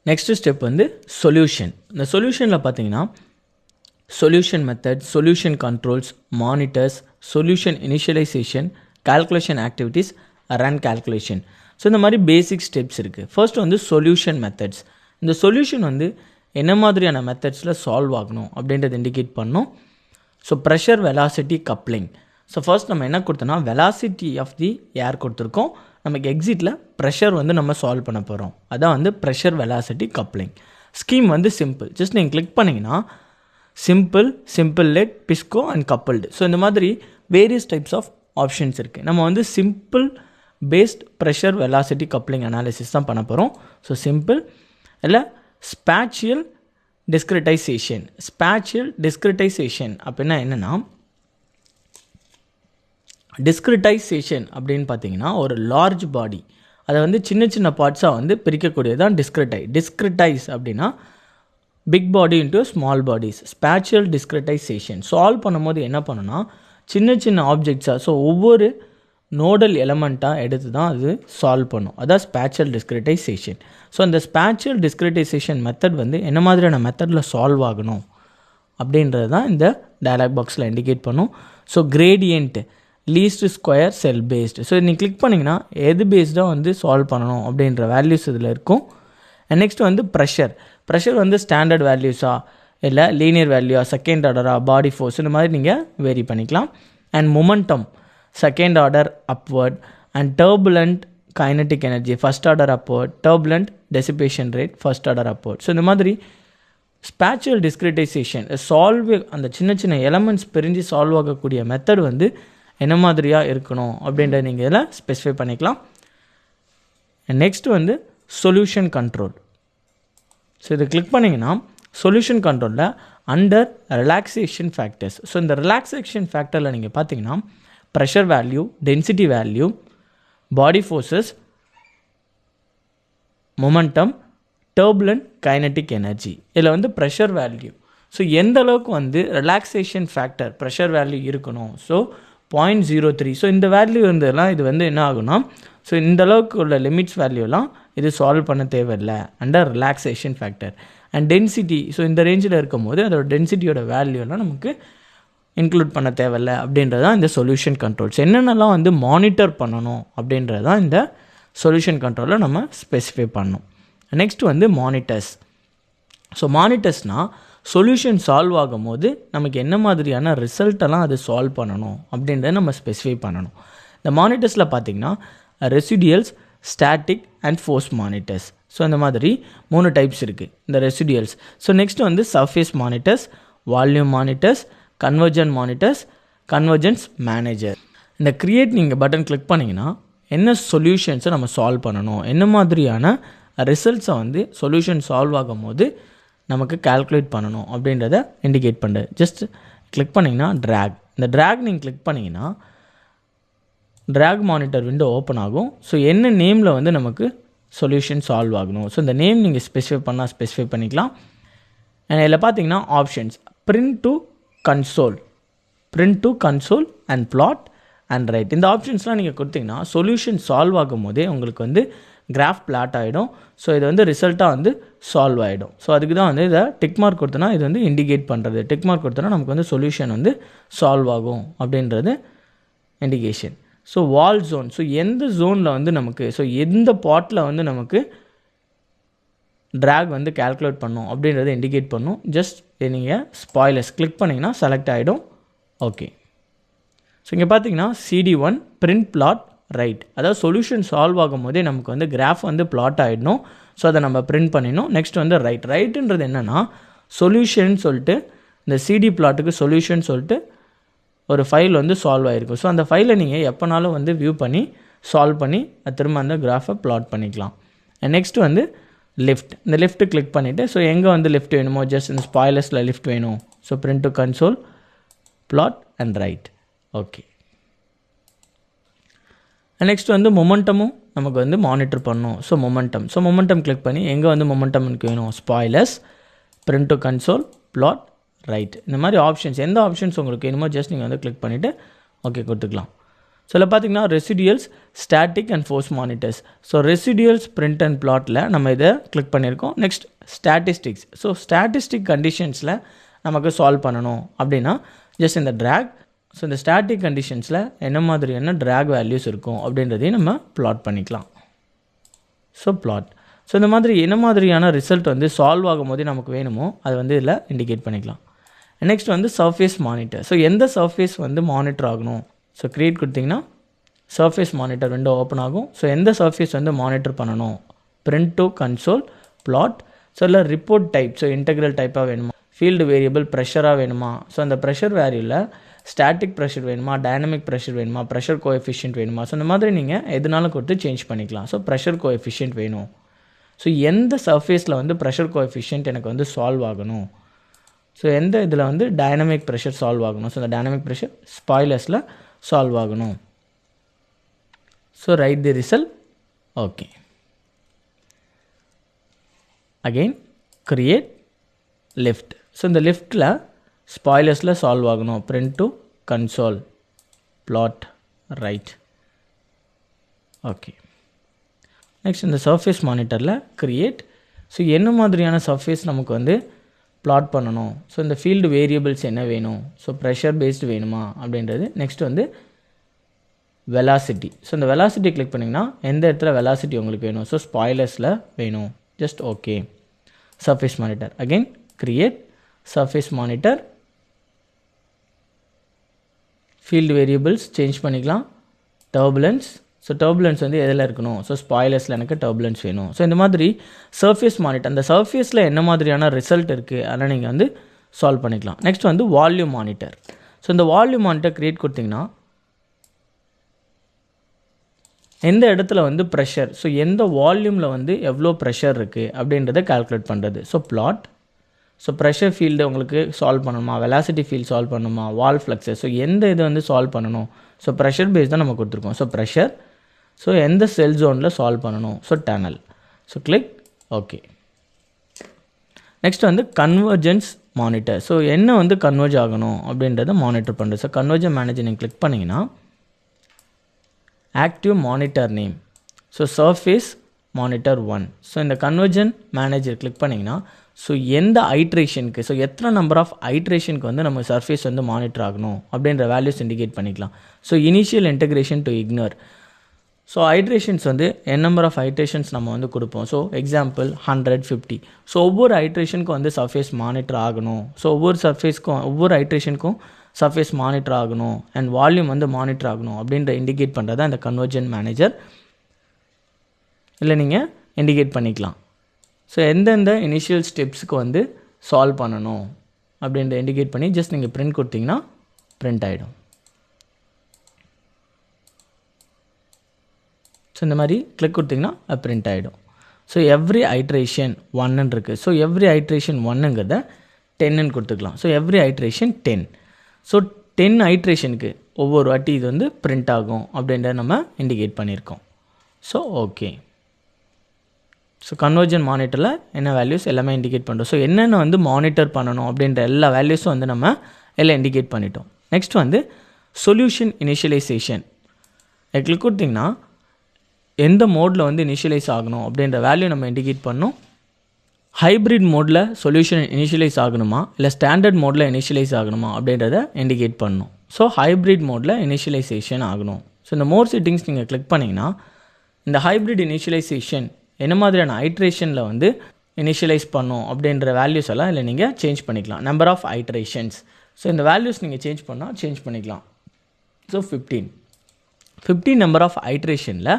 நெக்ஸ்ட்டு ஸ்டெப் வந்து சொல்யூஷன். இந்த சொல்யூஷனில் பார்த்தீங்கன்னா solution method, solution controls, monitors, solution initialization, calculation activities, run calculation. So இந்த மாதிரி பேசிக் ஸ்டெப்ஸ் இருக்குது. ஃபர்ஸ்ட் வந்து சொல்யூஷன் மெத்தட்ஸ். இந்த சொல்யூஷன் வந்து என்ன மாதிரியான மெத்தட்ஸில் சால்வ் ஆகணும் அப்படின்றத இண்டிகேட் பண்ணோம். So pressure, velocity, coupling. So first நம்ம என்ன கொடுத்தோன்னா வெலாசிட்டி ஆஃப் தி ஏர் கொடுத்துருக்கோம். நமக்கு எக்ஸிட்டில் ப்ரெஷர் வந்து நம்ம சால்வ் பண்ண போகிறோம். அதான் வந்து ப்ரெஷர், வெலாசிட்டி, கப்ளிங். ஸ்கீம் வந்து சிம்பிள். ஜஸ்ட் நீங்கள் கிளிக் பண்ணிங்கன்னா simple let, PISO and coupled. So இந்த மாதிரி வேரியஸ் டைப்ஸ் ஆஃப் ஆப்ஷன்ஸ் இருக்குது. நம்ம வந்து simple based pressure, velocity, coupling analysis தான் பண்ண போகிறோம். ஸோ சிம்பிள் இல்லை ஸ்பேஷியல் டிஸ்கிரிட்டைசேஷன் அப்படின்னா என்னென்னா, டிஸ்கிரிட்டைசேஷன் அப்படின்னு பார்த்தீங்கன்னா ஒரு லார்ஜ் பாடி அதை வந்து சின்ன சின்ன பார்ட்ஸாக வந்து பிரிக்கக்கூடியது தான் டிஸ்கிரிட்டைஸ் அப்படின்னா big body into small bodies. Spatial discretization solve பண்ணும்போது என்ன பண்ணுன்னா சின்ன சின்ன ஆப்ஜெக்ட்ஸாக, ஸோ ஒவ்வொரு நோடல் எலமெண்ட்டாக எடுத்து தான் அது சால்வ் பண்ணும். அதான் ஸ்பேஷியல் டிஸ்கிரிட்டைசேஷன். ஸோ அந்த ஸ்பேஷியல் டிஸ்கிரிட்டைசேஷன் மெத்தட் வந்து என்ன மாதிரியான மெத்தடில் சால்வ் ஆகணும் அப்படின்றது தான் இந்த டயலாக் பாக்ஸில் இண்டிகேட் பண்ணும். ஸோ கிரேடியன்ட், லீஸ்ட் ஸ்கொயர், செல் பேஸ்டு. ஸோ நீங்கள் கிளிக் பண்ணிங்கன்னா எது பேஸ்டாக வந்து சால்வ் பண்ணணும் அப்படின்ற வேல்யூஸ் இதில் இருக்கும். அண்ட் நெக்ஸ்ட் வந்து ப்ரெஷர் வந்து ஸ்டாண்டர்ட் வேல்யூஸா இல்லை லீனியர் வேல்யூவா, செகண்ட் ஆர்டரா, பாடி ஃபோர்ஸ், இந்த மாதிரி நீங்கள் வேரி பண்ணிக்கலாம். And momentum second order upwind, and turbulent kinetic energy first order upwind, turbulent dissipation rate first order upwind. So இந்த மாதிரி ஸ்பேஷியல் டிஸ்கிரிட்டைசேஷன் அந்த சின்ன சின்ன எலமெண்ட்ஸ் பிரிஞ்சு சால்வ் ஆகக்கூடிய மெத்தட் வந்து என்ன மாதிரியாக இருக்கணும் அப்படின்றத நீங்கள் இதில் ஸ்பெசிஃபை பண்ணிக்கலாம். நெக்ஸ்ட் வந்து சொல்யூஷன் கண்ட்ரோல். ஸோ இதை கிளிக் பண்ணிங்கன்னா சொல்யூஷன் கண்ட்ரோலில் அண்டர் ரிலாக்ஸேஷன் ஃபேக்டர்ஸ். ஸோ இந்த ரிலாக்ஸேஷன் ஃபேக்டரில் நீங்கள் பார்த்தீங்கன்னா pressure value, density value, body forces, momentum, turbulent kinetic energy. இதில் வந்து ப்ரெஷர் வேல்யூ, ஸோ எந்த அளவுக்கு வந்து ரிலாக்ஸேஷன் ஃபேக்டர் ப்ரெஷர் வேல்யூ இருக்கணும். ஸோ 0.03. ஸோ இந்த வேல்யூ இருந்ததுலாம் இது வந்து என்ன ஆகுனா, ஸோ இந்த அளவுக்கு உள்ள லிமிட்ஸ் வேல்யூலாம் இது சால்வ் பண்ண தேவையில்லை under relaxation factor. And density, so இந்த ரேஞ்சில் இருக்கும் போது அதோட டென்சிட்டியோட வேல்யூலாம் நமக்கு இன்க்ளூட் பண்ண தேவையில்லை அப்படின்றது தான் இந்த சொல்யூஷன் கண்ட்ரோல்ஸ். என்னென்னலாம் வந்து மானிட்டர் பண்ணணும் அப்படின்றது தான் இந்த சொல்யூஷன் கண்ட்ரோலில் நம்ம ஸ்பெசிஃபை பண்ணணும். நெக்ஸ்ட் வந்து மானிட்டர்ஸ். ஸோ மானிட்டர்ஸ்னால் சொல்யூஷன் சால்வ் ஆகும் போது நமக்கு என்ன மாதிரியான ரிசல்ட்டெல்லாம் அது சால்வ் பண்ணணும் அப்படின்றத நம்ம ஸ்பெசிஃபை பண்ணணும். இந்த மானிட்டர்ஸில் பார்த்திங்கன்னா residuals, static and force monitors. So இந்த மாதிரி 3 டைப்ஸ் இருக்குது இந்த ரெசிடியல்ஸ். ஸோ நெக்ஸ்ட் வந்து surface monitors, volume monitors, convergence manager. இந்த கிரியேட் நீங்கள் பட்டன் கிளிக் பண்ணிங்கன்னா என்ன சொல்யூஷன்ஸை நம்ம சால்வ் பண்ணணும், என்ன மாதிரியான ரிசல்ட்ஸை வந்து சொல்யூஷன் சால்வ் ஆகும் போது நமக்கு கால்குலேட் பண்ணணும் அப்படின்றத இண்டிகேட் பண்ணுறது. ஜஸ்ட் கிளிக் பண்ணிங்கன்னா ட்ராக், இந்த ட்ராக் நீங்கள் கிளிக் பண்ணிங்கன்னா ட்ராக் மானிட்டர் விண்டோ ஓப்பன் ஆகும். ஸோ என்ன நேமில் வந்து நமக்கு சொல்யூஷன் சால்வ் ஆகணும், ஸோ இந்த நேம் நீங்கள் ஸ்பெசிஃபை பண்ணிக்கலாம். அண்ட் இதில் பார்த்தீங்கன்னா options print to console and plot and write. இந்த ஆப்ஷன்ஸ்லாம் நீங்கள் கொடுத்தீங்கன்னா சொல்யூஷன் சால்வ் ஆகும் போதே உங்களுக்கு வந்து கிராஃப் பிளாட் ஆகிடும். ஸோ இது வந்து ரிசல்ட்டாக வந்து சால்வ் ஆகிடும். ஸோ அதுக்கு தான் வந்து இதை டிக் மார்க் கொடுத்தோன்னா இது வந்து இண்டிகேட் பண்ணுறது. டிக் மார்க் கொடுத்தோன்னா நமக்கு வந்து சொல்யூஷன் வந்து சால்வ் ஆகும் அப்படின்றது indication. So wall zone, so எந்த ஜோனில் வந்து நமக்கு, ஸோ எந்த பாட்டில் வந்து நமக்கு ட்ராக் வந்து கால்குலேட் பண்ணும் அப்படின்றத இண்டிகேட் பண்ணும். ஜஸ்ட் நீங்கள் ஸ்பாய்லர்ஸ் கிளிக் பண்ணிங்கன்னா செலக்ட் ஆகிடும். ஓகே, ஸோ இங்கே பார்த்தீங்கன்னா CD1 print plot write, அதாவது சொல்யூஷன் சால்வ் ஆகும் போதே நமக்கு வந்து கிராஃப் வந்து பிளாட் ஆகிடணும். ஸோ அதை நம்ம பிரிண்ட் பண்ணிடணும். நெக்ஸ்ட் வந்து ரைட்டுன்றது என்னென்னா சொல்யூஷன் சொல்லிட்டு இந்த CD பிளாட்டுக்கு சொல்யூஷன் சொல்லிட்டு ஒரு ஃபைல் வந்து சால்வ் ஆகிருக்கும். ஸோ அந்த ஃபைலை நீங்கள் எப்போனாலும் வந்து வியூ பண்ணி சால்வ் பண்ணி திரும்ப அந்த கிராஃபை பிளாட் பண்ணிக்கலாம். நெக்ஸ்ட் வந்து லிஃப்ட், இந்த லிஃப்ட்டு கிளிக் பண்ணிவிட்டு ஸோ எங்கே வந்து லிஃப்ட் வேணுமோ ஜஸ்ட் இந்த ஸ்பாய்லர்ஸில் லிஃப்ட் வேணும். So print to console, plot and write. Okay, next வந்து மொமெண்டமும் நமக்கு வந்து மானிட்டர் பண்ணணும். ஸோ மொமெண்டம் கிளிக் பண்ணி எங்கே வந்து மொமெண்டம் எனக்கு வேணும், spoilers, print to console, plot, write. இந்த மாதிரி ஆப்ஷன்ஸ் எந்த ஆப்ஷன்ஸ் உங்களுக்கு வேணுமோ ஜஸ்ட் நீங்கள் வந்து கிளிக் பண்ணிவிட்டு ஓகே கொடுத்துக்கலாம். ஸோ இதில் பார்த்தீங்கன்னா residuals, static and force monitors. So residuals print and plotல நம்ம இதை கிளிக் பண்ணியிருக்கோம். நெக்ஸ்ட் ஸ்டாட்டிஸ்டிக்ஸ், ஸோ ஸ்டாட்டிஸ்டிக் கண்டிஷன்ஸில் நமக்கு சால்வ் பண்ணணும் அப்படின்னா ஜஸ்ட் இந்த ட்ராக், ஸோ இந்த ஸ்டாட்டிக் கண்டிஷன்ஸில் என்ன மாதிரியான ட்ராக் வேல்யூஸ் இருக்கும் அப்படின்றதையும் நம்ம பிளாட் பண்ணிக்கலாம். ஸோ பிளாட், ஸோ இந்த மாதிரி என்ன மாதிரியான ரிசல்ட் வந்து சால்வ் ஆகும் போதே நமக்கு வேணுமோ அதை வந்து இதில் இண்டிகேட் பண்ணிக்கலாம். நெக்ஸ்ட் வந்து சர்ஃபேஸ் மானிட்டர், ஸோ எந்த சர்ஃபேஸ் வந்து மானிட்டர் ஆகணும், ஸோ க்ரியேட் கொடுத்திங்கன்னா சர்ஃபேஸ் மானிட்டர் விண்டோ ஓப்பன் ஆகும். ஸோ எந்த சர்ஃபேஸ் வந்து மானிட்டர் பண்ணணும், print to console, plot. So இல்லை ரிப்போர்ட் டைப், ஸோ இன்டெக்ரல் டைப்பாக வேணுமா, ஃபீல்டு வேரியபிள் ப்ரெஷராக வேணுமா, ஸோ அந்த ப்ரெஷர் வேல்யூவில் ஸ்டாட்டிக் ப்ரெஷர் வேணுமா, டைனமிக் ப்ரெஷர் வேணுமா, ப்ரெஷர் கோஎஃபிஷியன்ட் வேணுமா, ஸோ இந்த மாதிரி நீங்கள் எதுனாலும் கொடுத்து சேஞ்ச் பண்ணிக்கலாம். ஸோ ப்ரெஷர் கோஎஃபிஷியன்ட் வேணும். ஸோ எந்த சர்ஃபேஸில் வந்து ப்ரெஷர் கோஎஃபிஷியன்ட் எனக்கு வந்து சால்வ் ஆகணும், ஸோ எந்த இதில் வந்து டைனமிக் ப்ரெஷர் சால்வ் ஆகணும், ஸோ அந்த டைனமிக் ப்ரெஷர் ஸ்பாய்லர்ஸில் சால்வ் ஆகணும். So right the result. Okay, again create lift, so இந்த லிஃப்ட்டில் ஸ்பாய்லர்ஸில் சால்வ் ஆகணும். print to console, plot, write. Okay, next இந்த சர்ஃபேஸ் மானிட்டரில் கிரியேட், ஸோ என்ன மாதிரியான சர்ஃபேஸ் நமக்கு வந்து பிளாட் பண்ணணும், ஸோ இந்த ஃபீல்டு வேரியபிள்ஸ் என்ன வேணும், ஸோ ப்ரெஷர் பேஸ்டு வேணுமா அப்படின்றது. நெக்ஸ்ட் வந்து வெலாசிட்டி, ஸோ இந்த வெலாசிட்டி கிளிக் பண்ணிங்கன்னா எந்த இடத்துல வெலாசிட்டி உங்களுக்கு வேணும், ஸோ ஸ்பாய்லர்ஸில் வேணும். Just okay, surface monitor, again create surface monitor, field variables change பண்ணிக்கலாம். டர்புலன்ஸ், ஸோ டர்புலன்ஸ் வந்து எதில் இருக்கணும், ஸோ ஸ்பாய்லர்ஸில் எனக்கு டர்புலன்ஸ் வேணும். ஸோ இந்த மாதிரி சர்ஃபேஸ் மானிட்டர், அந்த சர்ஃபேஸில் என்ன மாதிரியான ரிசல்ட் இருக்குது அதெல்லாம் நீங்கள் வந்து சால்வ் பண்ணிக்கலாம். நெக்ஸ்ட் வந்து வால்யூம் மானிட்டர், ஸோ இந்த வால்யூம் மானிட்டர் க்ரியேட் கொடுத்திங்கன்னா எந்த இடத்துல வந்து ப்ரெஷர், ஸோ எந்த வால்யூமில் வந்து எவ்வளோ ப்ரெஷர் இருக்குது அப்படின்றத கால்குலேட் பண்ணுறது. So plot, so pressure field உங்களுக்கு சால்வ் பண்ணணுமா, வெலாசிட்டி ஃபீல்டு சால்வ் பண்ணணுமா, வால் ஃப்ளக்ஸஸ், ஸோ எந்த இது வந்து சால்வ் பண்ணணும், ஸோ ப்ரெஷர் பேஸ் தான் நம்ம கொடுத்துருக்கோம். ஸோ ப்ரெஷர், ஸோ எந்த செல் ஜோனில் சால்வ் பண்ணணும், so tunnel. So click okay. Next வந்து கன்வர்ஜென்ஸ் மானிட்டர், ஸோ என்ன வந்து கன்வர்ஜ் ஆகணும் அப்படின்றத மானிட்டர் பண்ணுறது. ஸோ கன்வர்ஜன் மேனேஜர் நீங்கள் கிளிக் பண்ணிங்கன்னா active monitor name, so surface monitor 1. So இந்த கன்வர்ஜன் மேனேஜர் கிளிக் பண்ணிங்கன்னா ஸோ எந்த ஐட்ரேஷனுக்கு, ஸோ எத்தனை நம்பர் ஆஃப் ஐட்ரேஷனுக்கு வந்து நம்ம சர்ஃபேஸ் வந்து மானிட்டர் ஆகணும் அப்படின்ற வேல்யூஸ் இண்டிகேட் பண்ணிக்கலாம். So initial integration to ignore, so iterations வந்து என் நம்பர் ஆஃப் ஐட்ரேஷன்ஸ் நம்ம வந்து கொடுப்போம். So example 150. ஸோ ஒவ்வொரு ஐட்ரேஷனுக்கும் வந்து சர்ஃபேஸ் மானிட்டர் ஆகணும். ஸோ ஒவ்வொரு சர்ஃபேஸ்க்கும் ஒவ்வொரு ஐட்ரேஷனுக்கும் சர்ஃபேஸ் மானிட்டர் ஆகணும் அண்ட் வால்யூம் வந்து மானிட்டர் ஆகணும் அப்படின்ற இண்டிகேட் பண்ணுறது அந்த கன்வர்ஜன் மேனேஜர் இல்லை நீங்கள் இண்டிகேட் பண்ணிக்கலாம். ஸோ எந்தெந்த இனிஷியல் ஸ்டெப்ஸுக்கு வந்து சால்வ் பண்ணணும் அப்படின்ற இண்டிகேட் பண்ணி ஜஸ்ட் நீங்கள் பிரிண்ட் கொடுத்தீங்கன்னா பிரிண்ட் ஆகிடும். ஸோ இந்த மாதிரி கிளிக் கொடுத்திங்கன்னா பிரிண்ட் ஆகிடும். ஸோ எவ்ரி ஐட்ரேஷன் 1 இருக்குது. ஸோ எவ்ரி ஐட்ரேஷன் 1ங்கிறத 10ன்னு கொடுத்துக்கலாம். So every iteration 10. ஸோ 10 ஐட்ரேஷனுக்கு ஒவ்வொரு வாட்டி இது வந்து பிரிண்ட் ஆகும் அப்படின்றத நம்ம இண்டிகேட் பண்ணியிருக்கோம். So okay. ஸோ கன்வர்ஜன் மானிட்டரில் என்ன வேல்யூஸ் எல்லாமே இண்டிகேட் பண்ணுறோம். ஸோ என்னென்ன வந்து மானிட்டர் பண்ணணும் அப்படின்ற எல்லா வேல்யூஸும் வந்து நம்ம எல்லாம் இண்டிகேட் பண்ணிட்டோம். நெக்ஸ்ட் வந்து சொல்யூஷன் இனிஷியலைசேஷன். கிளிக் கொடுத்திங்கன்னா எந்த மோடில் வந்து இனிஷியலைஸ் ஆகணும் அப்படின்ற வேல்யூ நம்ம இண்டிகேட் பண்ணணும். ஹைப்ரிட் மோடில் சொல்யூஷன் இனிஷியலைஸ் ஆகணுமா இல்லை ஸ்டாண்டர்ட் மோடில் இனிஷியலைஸ் ஆகணுமா அப்படின்றத இண்டிகேட் பண்ணணும். ஸோ ஹைப்ரிட் மோடில் இனிஷியலைசேஷன் ஆகணும். ஸோ இந்த மோர் செட்டிங்ஸ் நீங்கள் கிளிக் பண்ணிங்கன்னா இந்த ஹைப்ரிட் இனிஷியலைசேஷன் என்ன மாதிரியான ஐட்ரேஷனில் வந்து இனிஷியலைஸ் பண்ணும் அப்படின்ற வேல்யூஸ் எல்லாம் இல்லை நீங்கள் சேஞ்ச் பண்ணிக்கலாம். Number of iterations. ஸோ இந்த வேல்யூஸ் நீங்கள் சேஞ்ச் பண்ணால் சேஞ்ச் பண்ணிக்கலாம். ஸோ 15 நம்பர் ஆஃப் ஐட்ரேஷனில்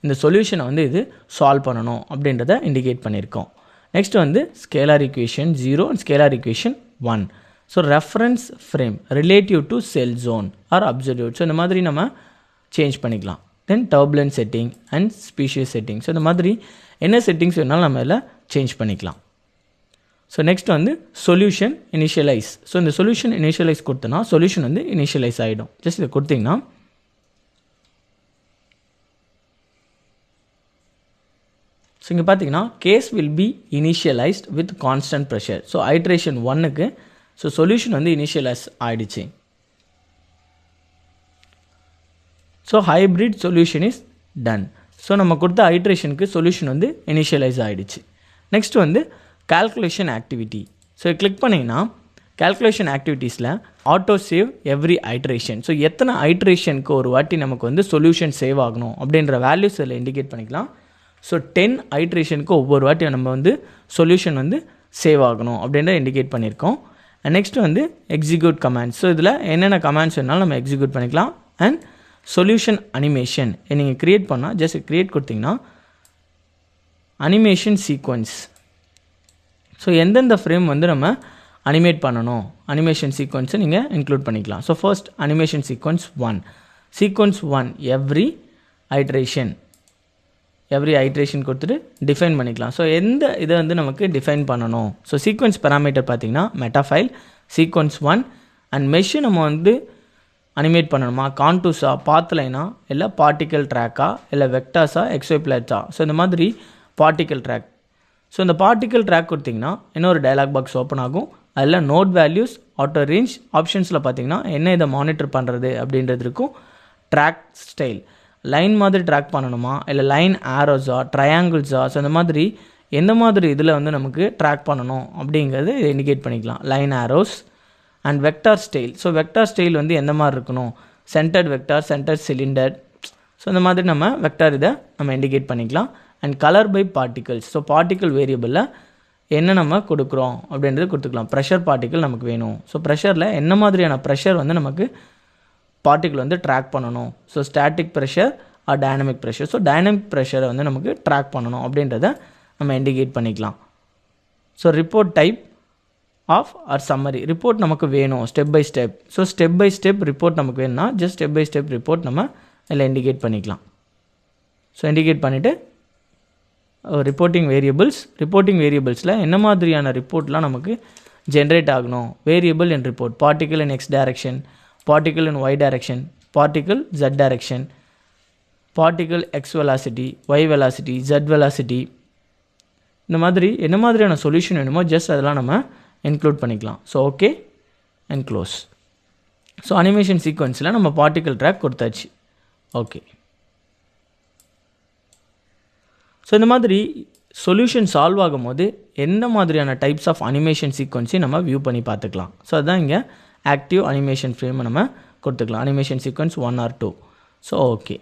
இந்த சொல்யூஷனை வந்து இது சால்வ் பண்ணணும் அப்படின்றத இண்டிகேட் பண்ணியிருக்கோம். நெக்ஸ்ட் வந்து scalar equation 0 and scalar equation 1. So reference frame relative to cell zone or absolute. So இந்த மாதிரி நம்ம சேஞ்ச் பண்ணிக்கலாம். Then turbulent setting and species setting. So இந்த மாதிரி என்ன செட்டிங்ஸ் வேணாலும் நம்ம இதில் சேஞ்ச் பண்ணிக்கலாம். ஸோ நெக்ஸ்ட் வந்து சொல்யூஷன் இனிஷியலைஸ். ஸோ இந்த சொல்யூஷன் இனிஷியலைஸ் கொடுத்தோன்னா சொல்யூஷன் வந்து இனிஷியலைஸ் ஆகிடும். ஜஸ்ட் இதை கொடுத்திங்கன்னா ஸோ இங்கே பார்த்தீங்கன்னா case will be initialized with constant pressure. So iteration 1க்கு ஸோ சொல்யூஷன் வந்து இனிஷியலைஸ் ஆகிடுச்சு. So hybrid solution is done. So நம்ம கொடுத்த ஐட்ரேஷனுக்கு சொல்யூஷன் வந்து இனிஷியலைஸ் ஆகிடுச்சு. நெக்ஸ்ட் வந்து கால்குலேஷன் ஆக்டிவிட்டி. ஸோ கிளிக் பண்ணிங்கன்னா கால்குலேஷன் ஆக்டிவிட்டீஸில் auto save every iteration. So எத்தனை ஐட்ரேஷனுக்கு ஒரு வாட்டி நமக்கு வந்து சொல்யூஷன் சேவ் ஆகணும் அப்படின்ற வேல்யூஸ் இதில் இண்டிகேட் பண்ணிக்கலாம். ஸோ 10 ஐட்ரேஷனுக்கு ஒவ்வொரு வாட்டி நம்ம வந்து சொல்யூஷன் வந்து சேவ் ஆகணும் அப்படின்ற இண்டிகேட் பண்ணியிருக்கோம். அண்ட் நெக்ஸ்ட் வந்து எக்ஸிக்யூட் கமாண்ட்ஸ். ஸோ இதில் என்னென்ன கமாண்ட்ஸ் வேணாலும் நம்ம எக்ஸிக்யூட் பண்ணிக்கலாம். அண்ட் சொல்யூஷன் அனிமேஷன் நீங்கள் க்ரியேட் பண்ணால் ஜஸ்ட் க்ரியேட் கொடுத்திங்கன்னா அனிமேஷன் சீக்வன்ஸ். ஸோ எந்தெந்த ஃப்ரேம் வந்து நம்ம அனிமேட் பண்ணணும் அனிமேஷன் சீக்வன்ஸை நீங்கள் இன்க்ளூட் பண்ணிக்கலாம். So first animation sequence 1. Sequence 1 every iteration கொடுத்துட்டு டிஃபைன் பண்ணிக்கலாம். ஸோ எந்த இதை வந்து நமக்கு டிஃபைன் பண்ணணும். ஸோ சீக்வன்ஸ் பேராமீட்டர் பார்த்திங்கன்னா மெட்டாஃபைல் சீக்வன்ஸ் 1 அண்ட் மெஷ்ஷு நம்ம வந்து அனிமேட் பண்ணணுமா கான்டூஸா பாத் லைனா இல்லை பார்ட்டிக்கல் ட்ராக்கா இல்லை வெக்டாஸா எக்ஸ்ஒய் பிளாட்ஸா. ஸோ இந்த மாதிரி பார்ட்டிக்கல் ட்ராக். ஸோ இந்த பார்ட்டிக்கல் ட்ராக் கொடுத்திங்கன்னா இன்னொரு டயலாக் பாக்ஸ் ஓப்பன் ஆகும். அதில் நோட் வேல்யூஸ் ஆட்டோ ரேஞ்ச் ஆப்ஷன்ஸில் பார்த்திங்கன்னா என்ன இதை மானிட்டர் பண்ணுறது அப்படின்றது இருக்கும். ட்ராக் ஸ்டைல் லைன் மாதிரி ட்ராக் பண்ணணுமா இல்லை லைன் ஆரோஸா ட்ரையாங்கிள்ஸா. ஸோ இந்த மாதிரி எந்த மாதிரி இதில் வந்து நமக்கு ட்ராக் பண்ணணும் அப்படிங்கிறது இதை இண்டிகேட் பண்ணிக்கலாம். Line arrows and vector style. So vector style வந்து எந்த மாதிரி இருக்கணும் centred vector centred cylinder. So இந்த மாதிரி நம்ம வெக்டார் இதை நம்ம இண்டிகேட் பண்ணிக்கலாம். And colour by particles. So particle வேரியபிளில் என்ன நம்ம கொடுக்குறோம் அப்படின்றது கொடுத்துக்கலாம். ப்ரெஷர் பார்ட்டிக்கல் நமக்கு வேணும். ஸோ ப்ரெஷரில் என்ன மாதிரியான ப்ரெஷர் வந்து நமக்கு பார்ட்டிக்கல் வந்து ட்ராக் பண்ணணும். So static pressure or dynamic pressure. So dynamic ப்ரெஷரை வந்து நமக்கு ட்ராக் பண்ணணும் அப்படின்றத நம்ம இண்டிகேட் பண்ணிக்கலாம். So report type of or summary. Report நமக்கு வேணும் step by step. So step by step report நமக்கு வேணும்னா just step by step report நம்ம இதில் இண்டிகேட் பண்ணிக்கலாம். ஸோ இண்டிகேட் பண்ணிவிட்டு ரிப்போர்ட்டிங் வேரியபிள்ஸில் என்ன மாதிரியான ரிப்போர்ட்லாம் நமக்கு ஜென்ரேட் ஆகணும். Variable in report particle in X direction particle in y direction, particle z direction, particle x velocity, y velocity, z velocity. இந்த மாதிரி என்ன மாதிரியான சொல்யூஷன் வேணுமோ ஜஸ்ட் அதெல்லாம் நம்ம இன்க்ளூட் பண்ணிக்கலாம். So okay and close. So animation சீக்வன்ஸில் நம்ம பார்ட்டிக்கல் ட்ராக் கொடுத்தாச்சு. ஓகே. ஸோ இந்த மாதிரி சொல்யூஷன் சால்வ் ஆகும் போது எந்த மாதிரியான டைப்ஸ் ஆஃப் அனிமேஷன் சீக்வன்ஸையும் நம்ம வியூ பண்ணி பார்த்துக்கலாம். ஸோ அதுதான் இங்கே ஆக்டிவ் அனிமேஷன் ஃப்ரேமை நம்ம கொடுத்துக்கலாம். Animation sequence 1 or 2. So okay.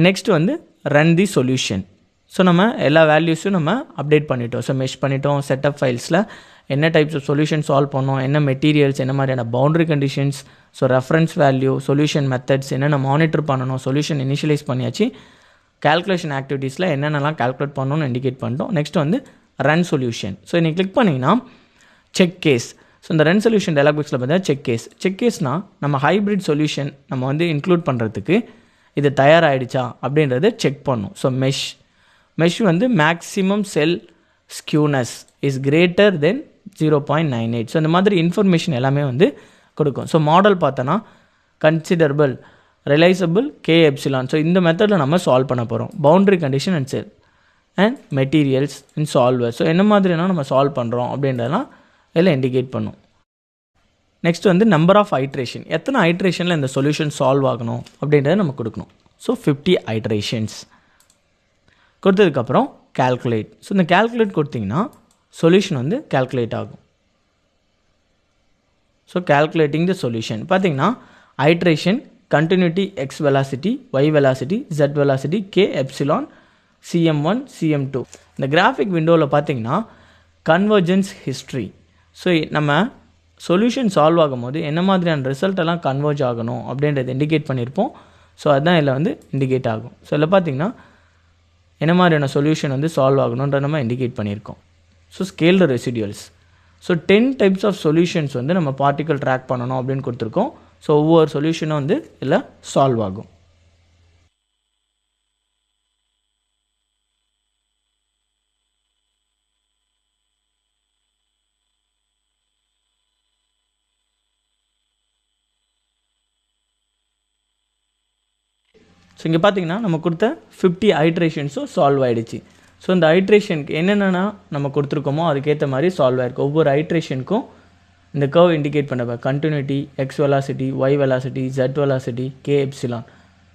Next வந்து ரன் தி சொல்யூஷன். ஸோ நம்ம எல்லா வேல்யூஸும் நம்ம அப்டேட் பண்ணிட்டோம். ஸோ மெஷ் பண்ணிட்டோம். செட்டப் ஃபைல்ஸில் என்ன டைப்ஸ் ஆஃப் சொல்யூஷன் சால்வ் பண்ணோம், என்ன மெட்டீரியல்ஸ், என்ன மாதிரியான boundary conditions, so reference value, solution methods என்னென்ன மானிட்டர் பண்ணணும், சொல்யூஷன் இனிஷியலைஸ் பண்ணியாச்சு. கால்குலேஷன் ஆக்டிவிட்டீஸில் என்னென்னலாம் கால்குலேட் பண்ணணும்னு இண்டிகேட் பண்ணிட்டோம். நெக்ஸ்ட் வந்து ரன் சொல்யூஷன். ஸோ நீங்கள் கிளிக் பண்ணிங்கன்னா செக் கேஸ். ஸோ இந்த ரன் சொல்யூஷன் டயலாக் பாக்ஸில் பார்த்தீங்கன்னா செக் கேஸ்னால் நம்ம ஹைப்ரிட் சொல்யூஷன் நம்ம வந்து இன்க்ளூட் பண்ணுறதுக்கு இது தயாராகிடுச்சா அப்படின்றத செக் பண்ணும். ஸோ மெஷ் வந்து maximum sell skewness is greater than 0.98. So இந்த மாதிரி இன்ஃபர்மேஷன் எல்லாமே வந்து கொடுக்கும். ஸோ மாடல் பார்த்தோன்னா கன்சிடரபிள் ரிலைசபிள் கே எப்சிலான். ஸோ இந்த மெத்தடில் நம்ம சால்வ் பண்ண போகிறோம். Boundary condition and sell and materials and solver. So என்ன மாதிரினா நம்ம சால்வ் பண்ணுறோம் அப்படின்றதெல்லாம் இதில் இண்டிகேட் பண்ணும். நெக்ஸ்ட் வந்து நம்பர் ஆஃப் ஐட்ரேஷன், எத்தனை ஐட்ரேஷனில் இந்த சொல்யூஷன் சால்வ் ஆகணும் அப்படின்றத நம்ம கொடுக்கணும். ஸோ 50 ஐட்ரேஷன்ஸ் கொடுத்ததுக்கப்புறம் கால்குலேட். ஸோ இந்த கால்குலேட் கொடுத்திங்கன்னா சொல்யூஷன் வந்து கால்குலேட் ஆகும். ஸோ கால்குலேட்டிங் த சொல்யூஷன் பார்த்திங்கன்னா iteration, continuity X velocity, Y velocity, Z velocity, K epsilon, CM1 CM2. இந்த கிராஃபிக் விண்டோவில் பார்த்திங்கன்னா கன்வர்ஜென்ஸ் ஹிஸ்ட்ரி. ஸோ நம்ம சொல்யூஷன் சால்வ் ஆகும் போது என்ன மாதிரியான ரிசல்ட் எல்லாம் கன்வர்ஜ் ஆகணும் அப்படின்றத இண்டிகேட் பண்ணியிருப்போம். ஸோ அதுதான் இதில் வந்து இண்டிகேட் ஆகும். ஸோ இதில் பார்த்திங்கன்னா என்ன மாதிரியான சொல்யூஷன் வந்து சால்வ் ஆகணுன்ற நம்ம இண்டிகேட் பண்ணியிருக்கோம். So scaled residuals. So 10 types of solutions வந்து நம்ம பார்ட்டிக்கல் ட்ராக் பண்ணணும் அப்படின்னு கொடுத்துருக்கோம். ஸோ ஒவ்வொரு சொல்யூஷனும் வந்து இதில் சால்வ் ஆகும். ஸோ இங்கே பார்த்தீங்கன்னா நம்ம கொடுத்த 50 ஐட்ரேஷன்ஸும் சால்வ் ஆகிடுச்சு. ஸோ இந்த ஐட்ரேஷனுக்கு என்னென்னா நம்ம கொடுத்துருக்கோமோ அதுக்கேற்ற மாதிரி சால்வ் ஆகிருக்கு. ஒவ்வொரு ஐட்ரேஷனுக்கும் இந்த கர்வ் இண்டிகேட் பண்ண continuity, X velocity, Y velocity, Z velocity, K epsilon.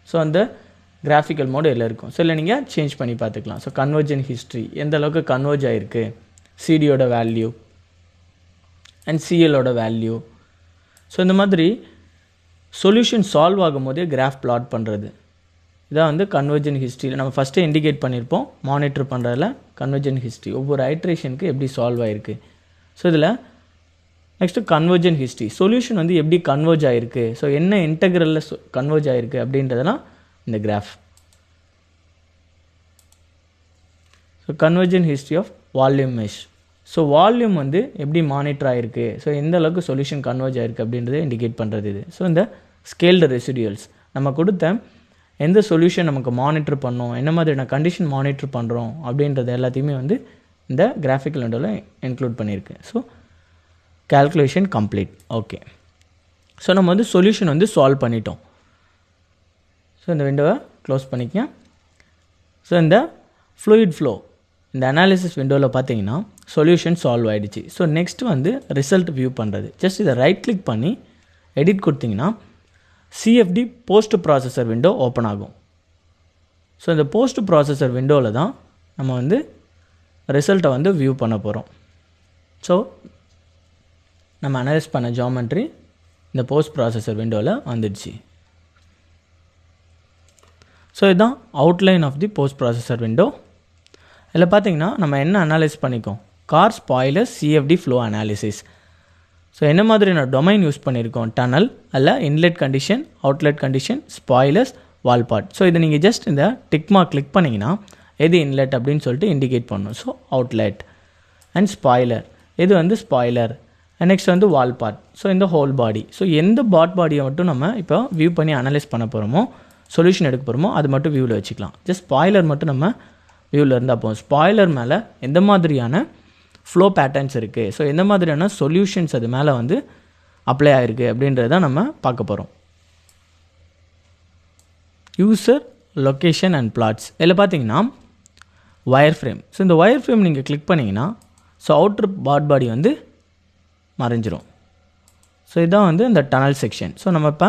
So அந்த கிராஃபிக்கல் மோடு எல்லாம் இருக்கும். ஸோ இல்லை நீங்கள் சேஞ்ச் பண்ணி பார்த்துக்கலாம். ஸோ கன்வர்ஜன் ஹிஸ்ட்ரி, எந்த அளவுக்கு கன்வர்ஜ் ஆகிருக்கு, சிடியோட வேல்யூ அண்ட் சிஎலோட வேல்யூ. ஸோ இந்த மாதிரி சொல்யூஷன் சால்வ் ஆகும் போதே கிராஃப் பிளாட் பண்ணுறது இதான் வந்து கன்வர்ஜன் ஹிஸ்ட்ரியில் நம்ம ஃபஸ்ட்டே இண்டிகேட் பண்ணியிருப்போம். மானிட்டர் பண்ணுறதுல கன்வர்ஜன் ஹிஸ்ட்ரி ஒவ்வொரு ஐட்ரேஷனுக்கு எப்படி சால்வ் ஆகிருக்கு. ஸோ இதில் நெக்ஸ்ட்டு கன்வர்ஜன் ஹிஸ்ட்ரி, சொல்யூஷன் வந்து எப்படி கன்வர்ஜ் ஆகிருக்கு, ஸோ என்ன இன்டெக்ரலில் கன்வர்ஜ் ஆகிருக்கு அப்படின்றதெல்லாம் இந்த graph. So convergence history of volume mesh. So volume வந்து எப்படி மானிட்டர் ஆகிருக்கு, ஸோ எந்த அளவுக்கு சொல்யூஷன் கன்வர்ஜ் ஆகிருக்கு அப்படின்றத இண்டிகேட் பண்ணுறது இது. ஸோ இந்த ஸ்கேல்டு ரெசிடியூல்ஸ் நம்ம கொடுத்த எந்த சொல்யூஷன் நமக்கு மானிட்டர் பண்ணோம், என்ன மாதிரியான கண்டிஷன் மானிட்டர் பண்ணுறோம் அப்படின்றது எல்லாத்தையுமே வந்து இந்த கிராஃபிக்கல் விண்டோவில் இன்க்ளூட் பண்ணியிருக்கு. So calculation complete. Okay, so நம்ம வந்து சொல்யூஷன் வந்து சால்வ் பண்ணிட்டோம். ஸோ இந்த விண்டோவை க்ளோஸ் பண்ணிக்கங்க. ஸோ இந்த ஃப்ளூயிட் ஃப்ளோ இந்த அனாலிசிஸ் விண்டோவில் பார்த்தீங்கன்னா சொல்யூஷன் சால்வ் ஆகிடுச்சு. ஸோ நெக்ஸ்ட் வந்து ரிசல்ட் வியூ பண்ணுறது. ஜஸ்ட் இதை ரைட் கிளிக் பண்ணி எடிட் கொடுத்திங்கன்னா CFD post processor window open ஆகும். ஸோ இந்த போஸ்ட் ப்ராசஸர் விண்டோவில் தான் நம்ம வந்து ரிசல்ட்டை வந்து வியூ பண்ண போகிறோம். ஸோ நம்ம அனலைஸ் பண்ண ஜாமெட்ரி இந்த போஸ்ட் ப்ராசஸர் விண்டோவில் வந்துடுச்சு. ஸோ இதுதான் outline of the post processor window. இதில் பார்த்திங்கன்னா நம்ம என்ன அனலைஸ் பண்ணிக்கோம், car spoiler CFD flow analysis. So என்ன மாதிரியான டொமைன் யூஸ் பண்ணியிருக்கோம், டனல் அல்ல inlet condition, outlet condition, spoilers, wall part. So இதை நீங்கள் ஜஸ்ட் இந்த டிக் மார்க் கிளிக் பண்ணிங்கன்னா எது இன்லெட் அப்படின்னு சொல்லிட்டு இண்டிகேட் பண்ணணும். ஸோ அவுட்லெட் அண்ட் ஸ்பாய்லர், இது வந்து ஸ்பாய்லர் அண்ட் நெக்ஸ்ட் வந்து வால் பார்ட். ஸோ இந்த ஹோல் பாடி. ஸோ எந்த பாடியை மட்டும் நம்ம இப்போ வியூ பண்ணி அனலைஸ் பண்ண போகிறோமோ, சொல்யூஷன் எடுக்க போகிறோமோ அது மட்டும் வியூவில் வச்சுக்கலாம். ஜஸ்ட் ஸ்பாய்லர் மட்டும் நம்ம வியூவில் இருந்தால் போகும். ஸ்பாய்லர் மேலே எந்த மாதிரியான ஃப்ளோ பேட்டர்ன்ஸ் இருக்குது, ஸோ எந்த மாதிரியான சொல்யூஷன்ஸ் அது மேலே வந்து அப்ளை ஆகிருக்கு அப்படின்றத நம்ம பார்க்க போகிறோம். User location and plots. இதில் பார்த்தீங்கன்னா ஒயர் ஃப்ரேம். ஸோ இந்த ஒயர் ஃப்ரேம் நீங்கள் கிளிக் பண்ணிங்கன்னா ஸோ அவுட்ரு பாடி வந்து மறைஞ்சிரும். ஸோ இதுதான் வந்து இந்த டனல் செக்ஷன். ஸோ நம்ம இப்போ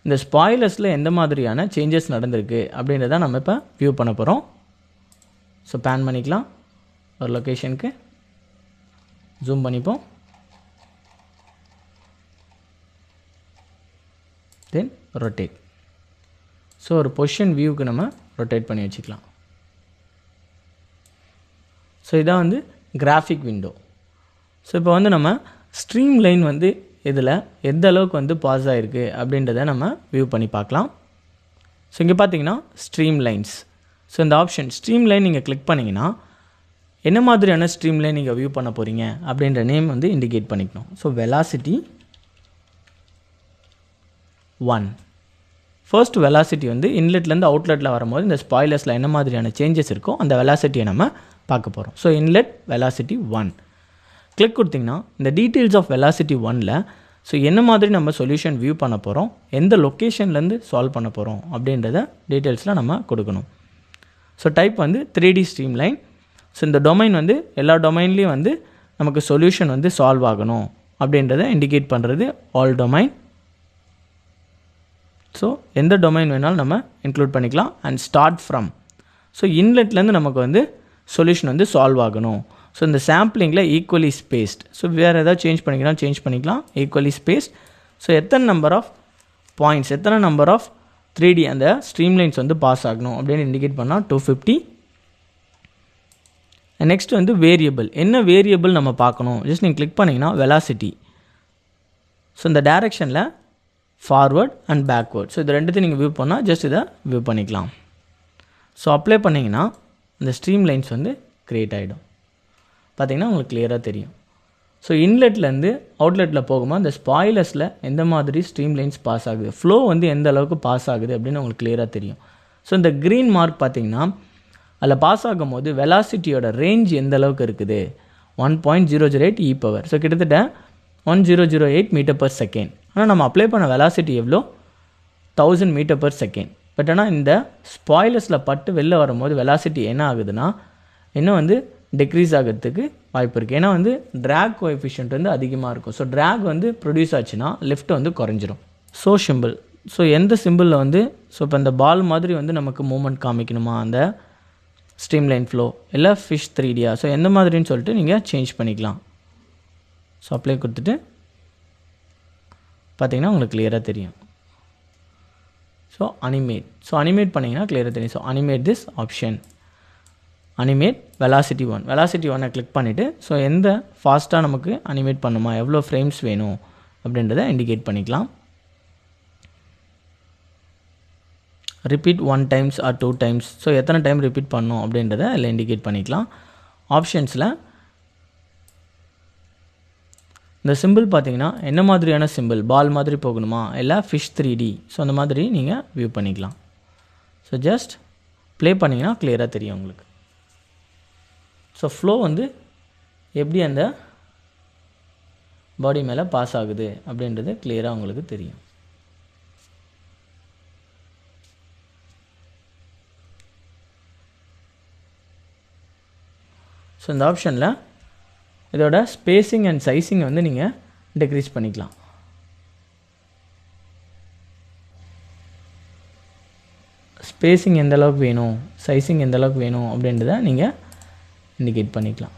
இந்த ஸ்பாய்லர்ஸில் எந்த மாதிரியான சேஞ்சஸ் நடந்திருக்கு அப்படின்றத நம்ம இப்போ வியூ பண்ண போகிறோம். ஸோ பேன் பண்ணிக்கலாம், ஒரு லொக்கேஷனுக்கு ஜூம் பண்ணிப்போம், தென் ரொட்டேட். ஸோ ஒரு பொசிஷன் வியூவுக்கு நம்ம ரொட்டேட் பண்ணி வச்சுக்கலாம். ஸோ இதான் வந்து கிராஃபிக் விண்டோ. ஸோ இப்போ வந்து நம்ம ஸ்ட்ரீம் லைன் வந்து இதில் எந்த அளவுக்கு வந்து பாஸ் ஆகிருக்கு அப்படின்றத நம்ம வியூ பண்ணி பார்க்கலாம். ஸோ இங்கே பார்த்தீங்கன்னா ஸ்ட்ரீம் லைன்ஸ். ஸோ இந்த ஆப்ஷன் ஸ்ட்ரீம் லைன் நீங்கள் கிளிக் பண்ணிங்கன்னா என்ன மாதிரியான ஸ்ட்ரீம் லைன் நீங்கள் வியூ பண்ண போகிறீங்க அப்படின்ற நேம் வந்து இண்டிகேட் பண்ணிக்கணும். ஸோ வெலாசிட்டி 1, ஃபர்ஸ்ட் வெலாசிட்டி வந்து இன்லெட்லேருந்து அவுட்லெட்டில் வரும்போது இந்த ஸ்பாய்லர்ஸில் என்ன மாதிரியான சேஞ்சஸ் இருக்கோ அந்த வெலாசிட்டியை நம்ம பார்க்க போகிறோம். ஸோ இன்லெட் வெலாசிட்டி 1 கிளிக் கொடுத்திங்கன்னா இந்த டீட்டெயில்ஸ் ஆஃப் வெலாசிட்டி 1ல் ஸோ என்ன மாதிரி நம்ம சொல்யூஷன் வியூ பண்ண போகிறோம், எந்த லொக்கேஷன்லேருந்து சால்வ் பண்ண போகிறோம் அப்படின்றத டீட்டெயில்ஸில் நம்ம கொடுக்கணும். ஸோ டைப் வந்து 3D ஸ்ட்ரீம்லைன். ஸோ இந்த டொமைன் வந்து எல்லா டொமைன்லேயும் வந்து நமக்கு சொல்யூஷன் வந்து சால்வ் ஆகணும் அப்படின்றத இண்டிகேட் பண்ணுறது ஆல் டொமைன். ஸோ எந்த டொமைன் வேணாலும் நம்ம இன்க்ளூட் பண்ணிக்கலாம். அண்ட் ஸ்டார்ட் ஃப்ரம், ஸோ இன்லெட்லேருந்து நமக்கு வந்து சொல்யூஷன் வந்து சால்வ் ஆகணும். ஸோ இந்த சாம்பிளிங்கில் ஈக்குவலி ஸ்பேஸ்ட், ஸோ வேறு ஏதாவது சேஞ்ச் பண்ணிக்கலாம். Equally spaced. ஸோ எத்தனை நம்பர் ஆஃப் பாயிண்ட்ஸ், எத்தனை நம்பர் ஆஃப் 3D அந்த ஸ்ட்ரீம்லைன்ஸ் வந்து பாஸ் ஆகணும் அப்படின்னு இண்டிகேட் பண்ணால் 250. நெக்ஸ்ட் வந்து வேரியபிள், என்ன வேரியபிள் நம்ம பார்க்கணும், ஜஸ்ட் நீங்கள் கிளிக் பண்ணிங்கன்னா வெலாசிட்டி. ஸோ இந்த டைரெக்ஷனில் ஃபார்வர்ட் அண்ட் பேக்வர்ட், ஸோ இது ரெண்டுத்தையும் நீங்கள் வியூ பண்ணால் ஜஸ்ட் இதை வியூ பண்ணிக்கலாம். ஸோ அப்ளை பண்ணிங்கன்னா இந்த ஸ்ட்ரீம் லைன்ஸ் வந்து க்ரியேட் ஆகிடும். பார்த்திங்கன்னா உங்களுக்கு கிளியராக தெரியும். ஸோ இன்லெட்லேருந்து அவுட்லெட்டில் போகும்போது இந்த ஸ்பாய்லர்ஸில் எந்த மாதிரி ஸ்ட்ரீம் லைன்ஸ் பாஸ் ஆகுது, ஃப்ளோ வந்து எந்த அளவுக்கு பாஸ் ஆகுது அப்படின்னு உங்களுக்கு கிளியராக தெரியும். ஸோ இந்த க்ரீன் மார்க் பார்த்திங்கன்னா அதில் பாஸ் ஆகும் போது வெலாசிட்டியோட ரேஞ்ச் எந்த அளவுக்கு இருக்குது, 1.008 e பவர், ஸோ கிட்டத்தட்ட 1008 மீட்டர் பர் செகண்ட். ஆனால் நம்ம அப்ளை பண்ண வெலாசிட்டி எவ்வளோ, 1000 மீட்டர் பர் செகண்ட். பட் ஆனால் இந்த ஸ்பாய்லர்ஸில் பட்டு வெளில வரும்போது வெலாசிட்டி என்ன ஆகுதுன்னா இன்னும் வந்து டிக்ரீஸ் ஆகிறதுக்கு வாய்ப்பு இருக்குது. ஏன்னா வந்து ட்ராக் கோஎஃபிஷியன்ட் வந்து அதிகமாக இருக்கும். ஸோ ட்ராக் வந்து ப்ரொடியூஸ் ஆச்சுன்னா லிஃப்ட் வந்து குறைஞ்சிரும். ஸோ சிம்பிள், ஸோ எந்த சிம்பிளில் வந்து ஸோ இப்போ இந்த பால் மாதிரி வந்து நமக்கு மூமெண்ட் காமிக்கணுமா, அந்த ஸ்ட்ரீம்லைன் ஃப்ளோ இல்லை ஃபிஷ் 3Dயா, ஸோ எந்த மாதிரின்னு சொல்லிட்டு நீங்கள் சேஞ்ச் பண்ணிக்கலாம். ஸோ அப்ளை கொடுத்துட்டு பார்த்திங்கன்னா உங்களுக்கு கிளியராக தெரியும். ஸோ அனிமேட் பண்ணிங்கன்னா கிளியராக தெரியும். So animate this option, animate velocity 1, velocity 1 click பண்ணிவிட்டு ஸோ எந்த ஃபாஸ்ட்டாக நமக்கு அனிமேட் பண்ணுமா, எவ்வளோ ஃப்ரேம்ஸ் வேணும் அப்படின்றத இண்டிகேட் பண்ணிக்கலாம். Repeat 1 times or 2 times, so எத்தனை டைம் ரிப்பீட் பண்ணணும் அப்படின்றத அதில் இண்டிகேட் பண்ணிக்கலாம். ஆப்ஷன்ஸில் இந்த சிம்பிள் பார்த்தீங்கன்னா என்ன மாதிரியான சிம்பிள், பால் மாதிரி போகணுமா இல்லை ஃபிஷ் 3D, ஸோ அந்த மாதிரி நீங்கள் வியூ பண்ணிக்கலாம். ஸோ ஜஸ்ட் ப்ளே பண்ணிங்கன்னா கிளியராக தெரியும் உங்களுக்கு. ஸோ ஃப்ளோ வந்து எப்படி அந்த பாடி மேலே பாஸ் ஆகுது அப்படின்றது கிளியராக உங்களுக்கு தெரியும். ஸோ இந்த ஆப்ஷனில் இதோட ஸ்பேஸிங் அண்ட் சைஸிங் வந்து நீங்கள் டிக்ரீஸ் பண்ணிக்கலாம். ஸ்பேஸிங் எந்த அளவுக்கு வேணும், சைஸிங் எந்த அளவுக்கு வேணும் அப்படின்றத நீங்கள் இண்டிகேட் பண்ணிக்கலாம்.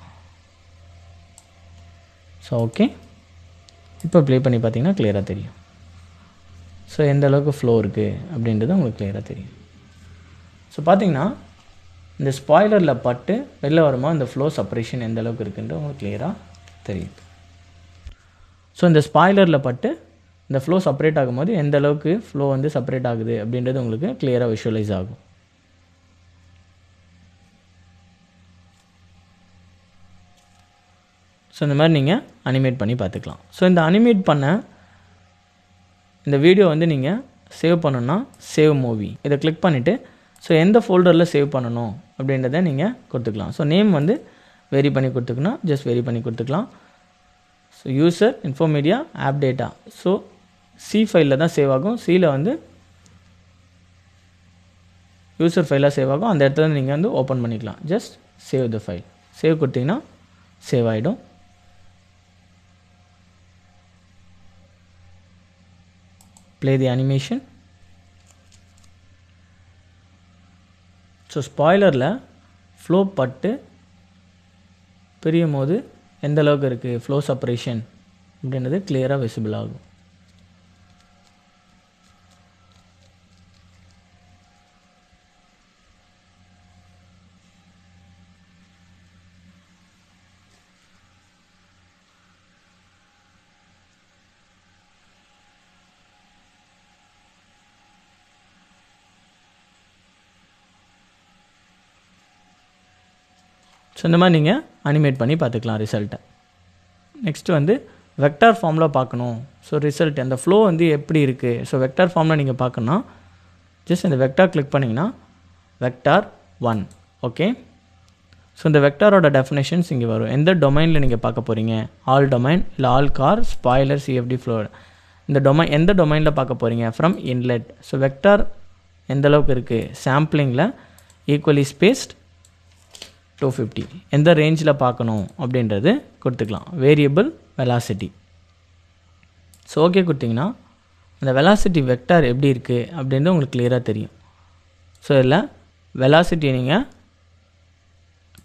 ஸோ ஓகே, இப்போ ப்ளே பண்ணி பார்த்தீங்கன்னா கிளியராக தெரியும். ஸோ எந்த அளவுக்கு ஃப்ளோ இருக்குது அப்படின்றது உங்களுக்கு கிளியராக தெரியும். ஸோ பார்த்தீங்கன்னா இந்த ஸ்பாய்லரில் பட்டு வெளில வரும்போது இந்த ஃப்ளோ செப்பரேஷன் எந்த அளவுக்கு இருக்குன்றது உங்களுக்கு கிளியராக தெரியும். ஸோ இந்த ஸ்பாய்லரில் பட்டு இந்த ஃப்ளோ செப்பரேட் ஆகும்போது எந்த அளவுக்கு ஃப்ளோ வந்து செப்பரேட் ஆகுது அப்படின்றது உங்களுக்கு கிளியராக விஷுவலைஸ் ஆகும். ஸோ இந்த மாதிரி நீங்கள் அனிமேட் பண்ணி பார்த்துக்கலாம். ஸோ இந்த அனிமேட் பண்ண இந்த வீடியோ வந்து நீங்கள் சேவ் பண்ணணுன்னா சேவ் மூவி இதை கிளிக் பண்ணிவிட்டு ஸோ எந்த ஃபோல்டரில் சேவ் பண்ணணும் அப்படின்றத நீங்கள் கொடுத்துக்கலாம். ஸோ நேம் வந்து வெரி பண்ணி கொடுத்துக்கணும், ஜஸ்ட் வெரி பண்ணி கொடுத்துக்கலாம். ஸோ யூசர் இன்ஃபோமீடியா ஆப் டேட்டா, ஸோ சி ஃபைலில் தான் சேவ் ஆகும். சியில் வந்து யூசர் ஃபைலாக சேவ் ஆகும். அந்த இடத்துல நீங்கள் வந்து ஓப்பன் பண்ணிக்கலாம். Just save the file, save கொடுத்தீங்கன்னா சேவ் ஆகிடும். Play the animation. ஸோ ஸ்பாய்லரில் ஃப்ளோ பட்டு பிரியும் போது எந்த அளவுக்கு இருக்குது ஃப்ளோ செப்பரேஷன் அப்படின்றது கிளியராக விசிபிள் ஆகும். ஸோ இந்த மாதிரி நீங்கள் அனிமேட் பண்ணி பார்த்துக்கலாம் ரிசல்ட்டை. நெக்ஸ்ட்டு வந்து வெக்டார் ஃபார்மில் பார்க்கணும். ஸோ ரிசல்ட் அந்த ஃப்ளோ வந்து எப்படி இருக்குது, ஸோ வெக்டார் ஃபார்மில் நீங்கள் பார்க்கணுன்னா ஜஸ்ட் இந்த வெக்டார் கிளிக் பண்ணிங்கன்னா வெக்டார் 1. ஓகே, ஸோ இந்த வெக்டாரோட டெஃபினேஷன்ஸ் இங்கே வரும். எந்த டொமைனில் நீங்கள் பார்க்க போகிறீங்க, ஆல் டொமைன் இல்லை all car spoiler CFT flow, இந்த டொமைன் எந்த டொமைனில் பார்க்க போகிறீங்க ஃப்ரம் இன்லெட். ஸோ வெக்டார் எந்த அளவுக்கு இருக்குது, சாம்பிளிங்கில் ஈக்குவலி ஸ்பேஸ்ட் 250, எந்த ரேஞ்சில் பார்க்கணும் அப்படின்றது கொடுத்துக்கலாம். Variable velocity. ஸோ ஓகே கொடுத்திங்கன்னா அந்த வெலாசிட்டி வெக்டார் எப்படி இருக்குது அப்படின்றது உங்களுக்கு கிளியராக தெரியும். ஸோ இதில் வெலாசிட்டி நீங்கள்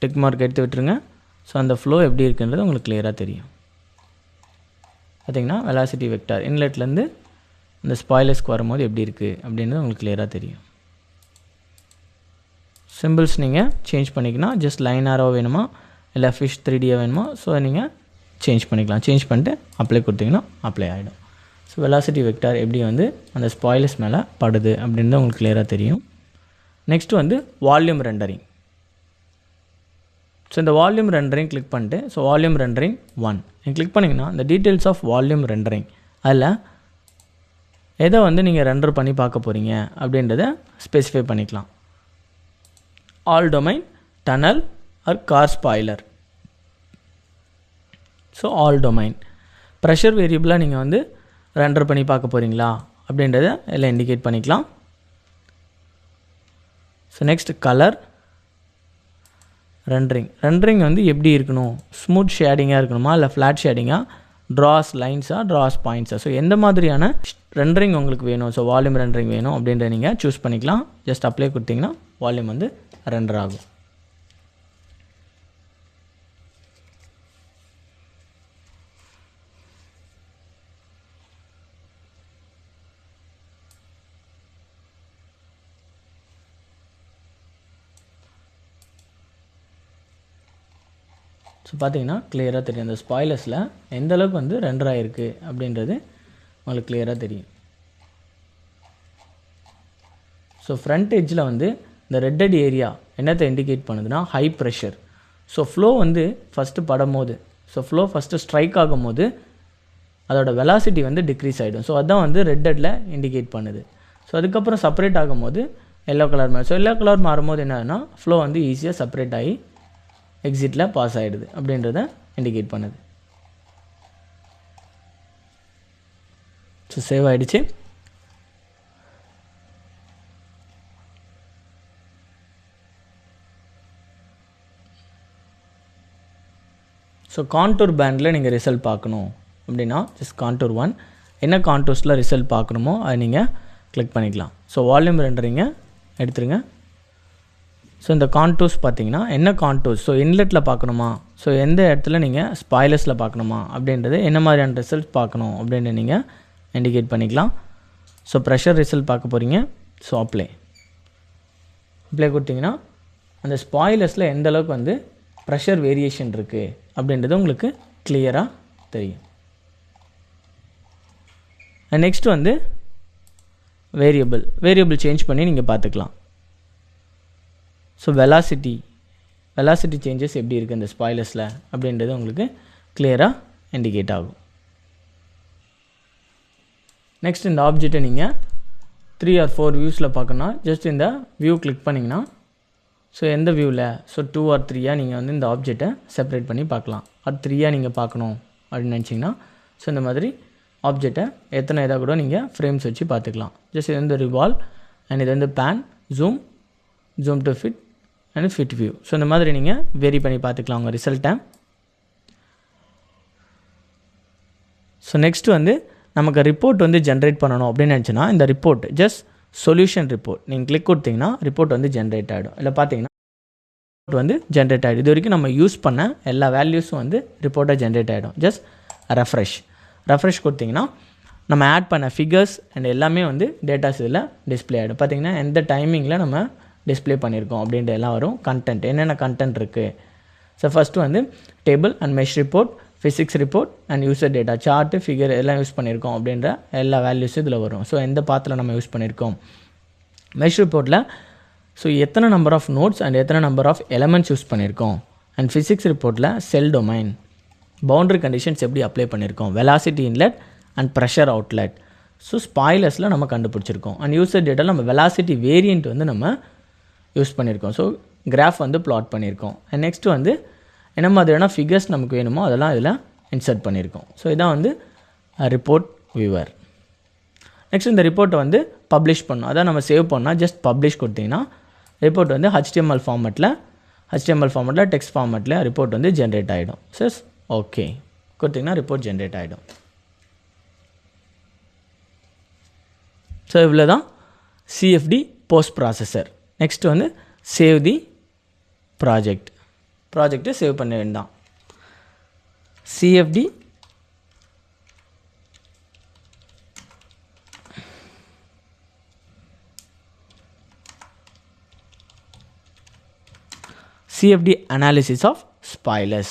டிக் மார்க் எடுத்து விட்டுருங்க. ஸோ அந்த ஃப்ளோ எப்படி இருக்குன்றது உங்களுக்கு கிளியராக தெரியும். பார்த்திங்கன்னா வெலாசிட்டி வெக்டார் இன்லெட்லேருந்து இந்த ஸ்பாய்லர்ஸ்க்கு வரும்போது எப்படி இருக்குது அப்படின்றது உங்களுக்கு கிளியராக தெரியும். சிம்பிள்ஸ் நீங்கள் சேஞ்ச் பண்ணிக்கலாம். ஜஸ்ட் லைன் ஆரோ வேணுமா இல்லை ஃபிஷ் 3Dயாக வேணுமா, ஸோ நீங்கள் சேஞ்ச் பண்ணிக்கலாம். சேஞ்ச் பண்ணிட்டு அப்ளை கொடுத்தீங்கன்னா அப்ளை ஆகிடும். ஸோ வெலாசிட்டி வெக்டார் எப்படி வந்து அந்த ஸ்பாய்லர்ஸ் மேலே படுது அப்படின்றது உங்களுக்கு கிளியராக தெரியும். நெக்ஸ்ட்டு வந்து வால்யூம் ரெண்டரிங். ஸோ இந்த வால்யூம் ரெண்டரிங் கிளிக் பண்ணிட்டு, ஸோ வால்யூம் ரெண்டரிங் 1 நீங்கள் கிளிக் பண்ணிங்கன்னா இந்த டீட்டெயில்ஸ் ஆஃப் வால்யூம் ரெண்டரிங், அதில் எதை வந்து நீங்கள் ரெண்டர் பண்ணி பார்க்க போகிறீங்க அப்படின்றத ஸ்பெசிஃபை பண்ணிக்கலாம். All domain, tunnel or car spoiler. So all domain pressure வேரியபிளாக நீங்கள் வந்து ரெண்டர் பண்ணி பார்க்க போகிறீங்களா அப்படின்றத எல்லாம் இண்டிகேட் பண்ணிக்கலாம். ஸோ நெக்ஸ்ட் கலர் ரெண்டரிங் வந்து எப்படி இருக்கணும், ஸ்மூத் ஷேடிங்காக இருக்கணுமா இல்லை ஃப்ளாட் ஷேடிங்காக, ட்ராஸ் லைன்ஸாக ட்ராஸ் பாயிண்ட்ஸாக, ஸோ எந்த மாதிரியான ரெண்டரிங் உங்களுக்கு வேணும், ஸோ வால்யூம் ரெண்டரிங் வேணும் அப்படின்றத நீங்கள் சூஸ் பண்ணிக்கலாம். ஜஸ்ட் அப்ளை கொடுத்தீங்கன்னா வால்யூம் வந்து ரெண்டர் ஆகும். ஸோ பார்த்தீங்கன்னா கிளியராக தெரியும் அந்த ஸ்பாய்லர்ஸில் எந்த அளவுக்கு வந்து ரெண்டர் ஆகிருக்கு அப்படின்றது உங்களுக்கு கிளியராக தெரியும். ஸோ ஃப்ரண்ட் எட்ஜில் வந்து இந்த ரெட்டட் ஏரியா என்னத்தை இண்டிகேட் பண்ணுதுன்னா ஹை ப்ரெஷர். ஸோ ஃப்ளோ வந்து ஃபஸ்ட்டு படும்போது, ஸோ ஃப்ளோ ஃபஸ்ட்டு ஸ்ட்ரைக் ஆகும்போது அதோட வெலாசிட்டி வந்து டிக்ரீஸ் ஆகிடும். ஸோ அதுதான் வந்து ரெட்டடில் இண்டிகேட் பண்ணுது. ஸோ அதுக்கப்புறம் செப்பரேட் ஆகும்போது எல்லோ கலர் மாறும். ஸோ எல்லோ கலர் மாறும்போது என்னன்னா ஃப்ளோ வந்து ஈஸியாக செப்பரேட் ஆகி எக்ஸிட்டில் பாஸ் ஆகிடுது அப்படின்றத இண்டிகேட் பண்ணுது. ஸோ சேவ் ஆகிடுச்சு. ஸோ கான்டூர் பேண்டில் நீங்கள் ரிசல்ட் பார்க்கணும் அப்படின்னா ஜஸ்ட் கான்டூர் 1 என்ன கான்டூர்ஸில் ரிசல்ட் பார்க்கணுமோ அதை நீங்கள் கிளிக் பண்ணிக்கலாம். ஸோ வால்யூம் ரெண்டரிங்கை எடுத்துருங்க. ஸோ இந்த கான்டூர்ஸ் பார்த்தீங்கன்னா என்ன கான்டூர்ஸ், ஸோ இன்லெட்டில் பார்க்கணுமா, ஸோ எந்த இடத்துல நீங்கள் ஸ்பாய்லர்ஸில் பார்க்கணுமா அப்படின்றது, என்ன மாதிரியான ரிசல்ட் பார்க்கணும் அப்படின்னு நீங்கள் இண்டிகேட் பண்ணிக்கலாம். ஸோ ப்ரெஷர் ரிசல்ட் பார்க்க போகிறீங்க. ஸோ அப்ளை கொடுத்தீங்கன்னா அந்த ஸ்பாய்லர்ஸில் எந்த அளவுக்கு வந்து ப்ரெஷர் வேரியேஷன் இருக்குது அப்படின்றது உங்களுக்கு கிளியராக தெரியும். நெக்ஸ்ட் வந்து வேரியபிள் சேஞ்ச் பண்ணி நீங்கள் பார்த்துக்கலாம். ஸோ வெலாசிட்டி சேஞ்சஸ் எப்படி இருக்குது இந்த ஸ்பாய்லர்ஸில் அப்படின்றது உங்களுக்கு கிளியராக இண்டிகேட் ஆகும். நெக்ஸ்ட் இந்த ஆப்ஜெக்டை நீங்கள் 3 or 4 வியூஸில் பார்க்கணுன்னா ஜஸ்ட் இந்த வியூ கிளிக் பண்ணிங்கன்னா, ஸோ எந்த வியூவில், ஸோ 2 or 3 நீங்கள் வந்து இந்த ஆப்ஜெக்டை செப்பரேட் பண்ணி பார்க்கலாம். அது 3 நீங்கள் பார்க்கணும் அப்படின்னு நினச்சிங்கன்னா, ஸோ இந்த மாதிரி ஆப்ஜெக்டை எத்தனை இதாக கூட நீங்கள் ஃப்ரேம்ஸ் வச்சு பார்த்துக்கலாம். ஜஸ்ட் இது வந்து ரிவால்வ் அண்ட் இது வந்து pan, zoom to fit and fit view. So இந்த மாதிரி நீங்கள் வேரி பண்ணி பார்த்துக்கலாம் உங்கள் ரிசல்ட்டை. ஸோ நெக்ஸ்ட் வந்து நமக்கு ரிப்போர்ட் வந்து ஜென்ரேட் பண்ணணும் அப்படின்னு நினச்சின்னா, இந்த ரிப்போர்ட் ஜஸ்ட் சொல்யூஷன் ரிப்போர்ட் நீங்கள் கிளிக் கொடுத்தீங்கன்னா ரிப்போர்ட் வந்து ஜென்ரேட் ஆகிடும். இல்லை பார்த்தீங்கன்னா ரிப்போர்ட் வந்து ஜென்ரேட் ஆகிடும். இது வரைக்கும் நம்ம யூஸ் பண்ண எல்லா வேல்யூஸும் வந்து ரிப்போர்ட்டாக ஜென்ரேட் ஆகிடும். ஜஸ்ட் ரெஃப்ரெஷ் கொடுத்தீங்கன்னா நம்ம ஆட் பண்ண ஃபிகர்ஸ் அண்ட் எல்லாமே வந்து டேட்டாஸ் இதில் டிஸ்பிளே ஆகிடும். பார்த்திங்கன்னா எந்த டைமிங்கில் நம்ம டிஸ்பிளே பண்ணியிருக்கோம் அப்படின்ற எல்லாம் வரும். கண்டென்ட் என்னென்ன கண்டென்ட் இருக்குது. ஸோ ஃபஸ்ட்டு வந்து table and mesh report, physics report and user data, chart, figure எல்லாம் யூஸ் பண்ணியிருக்கோம் அப்படின்ற எல்லா வேல்யூஸும் இதில் வரும். ஸோ எந்த பாத்தில் நம்ம யூஸ் பண்ணியிருக்கோம். மெஷ் ரிப்போர்ட்டில் ஸோ எத்தனை நம்பர் ஆஃப் நோட்ஸ் அண்ட் எத்தனை நம்பர் ஆஃப் எலமெண்ட்ஸ் யூஸ் பண்ணியிருக்கோம். அண்ட் ஃபிசிக்ஸ் ரிப்போர்ட்டில் செல் டொமைன், பவுண்டரி கண்டிஷன்ஸ் எப்படி அப்ளை பண்ணியிருக்கோம், velocity inlet and pressure outlet. So ஸ்பாய்லர்ஸில் நம்ம கண்டுபிடிச்சிருக்கோம். அண்ட் யூசர் டேட்டாவில் நம்ம வெலாசிட்டி வேரியண்ட் வந்து நம்ம யூஸ் பண்ணியிருக்கோம். ஸோ கிராஃப் வந்து பிளாட் பண்ணியிருக்கோம். அண்ட் நெக்ஸ்ட் வந்து என்ன மாதிரியான ஃபிகர்ஸ் நமக்கு வேணுமோ அதெல்லாம் இதில் இன்சர்ட் பண்ணியிருக்கோம். ஸோ இதான் வந்து ரிப்போர்ட் வியூவர். நெக்ஸ்ட் இந்த ரிப்போர்ட்டை வந்து பப்ளிஷ் பண்ணணும். அதான் நம்ம சேவ் பண்ணால் ஜஸ்ட் பப்ளிஷ் கொடுத்தீங்கன்னா ரிப்போர்ட் வந்து HTML ஃபார்மேட்டில் டெக்ஸ்ட் ஃபார்மேட்டில் ரிப்போர்ட் வந்து ஜென்ரேட் ஆகிடும். சஸ் ஓகே கொடுத்தீங்கன்னா ரிப்போர்ட் ஜென்ரேட் ஆகிடும். ஸோ இவ்வளோ தான் CFD போஸ்ட் ப்ராசஸர். நெக்ஸ்ட் வந்து சேவ் தி ப்ராஜெக்டை சேவ் பண்ண வேண்டாம். CFD analysis of spoilers.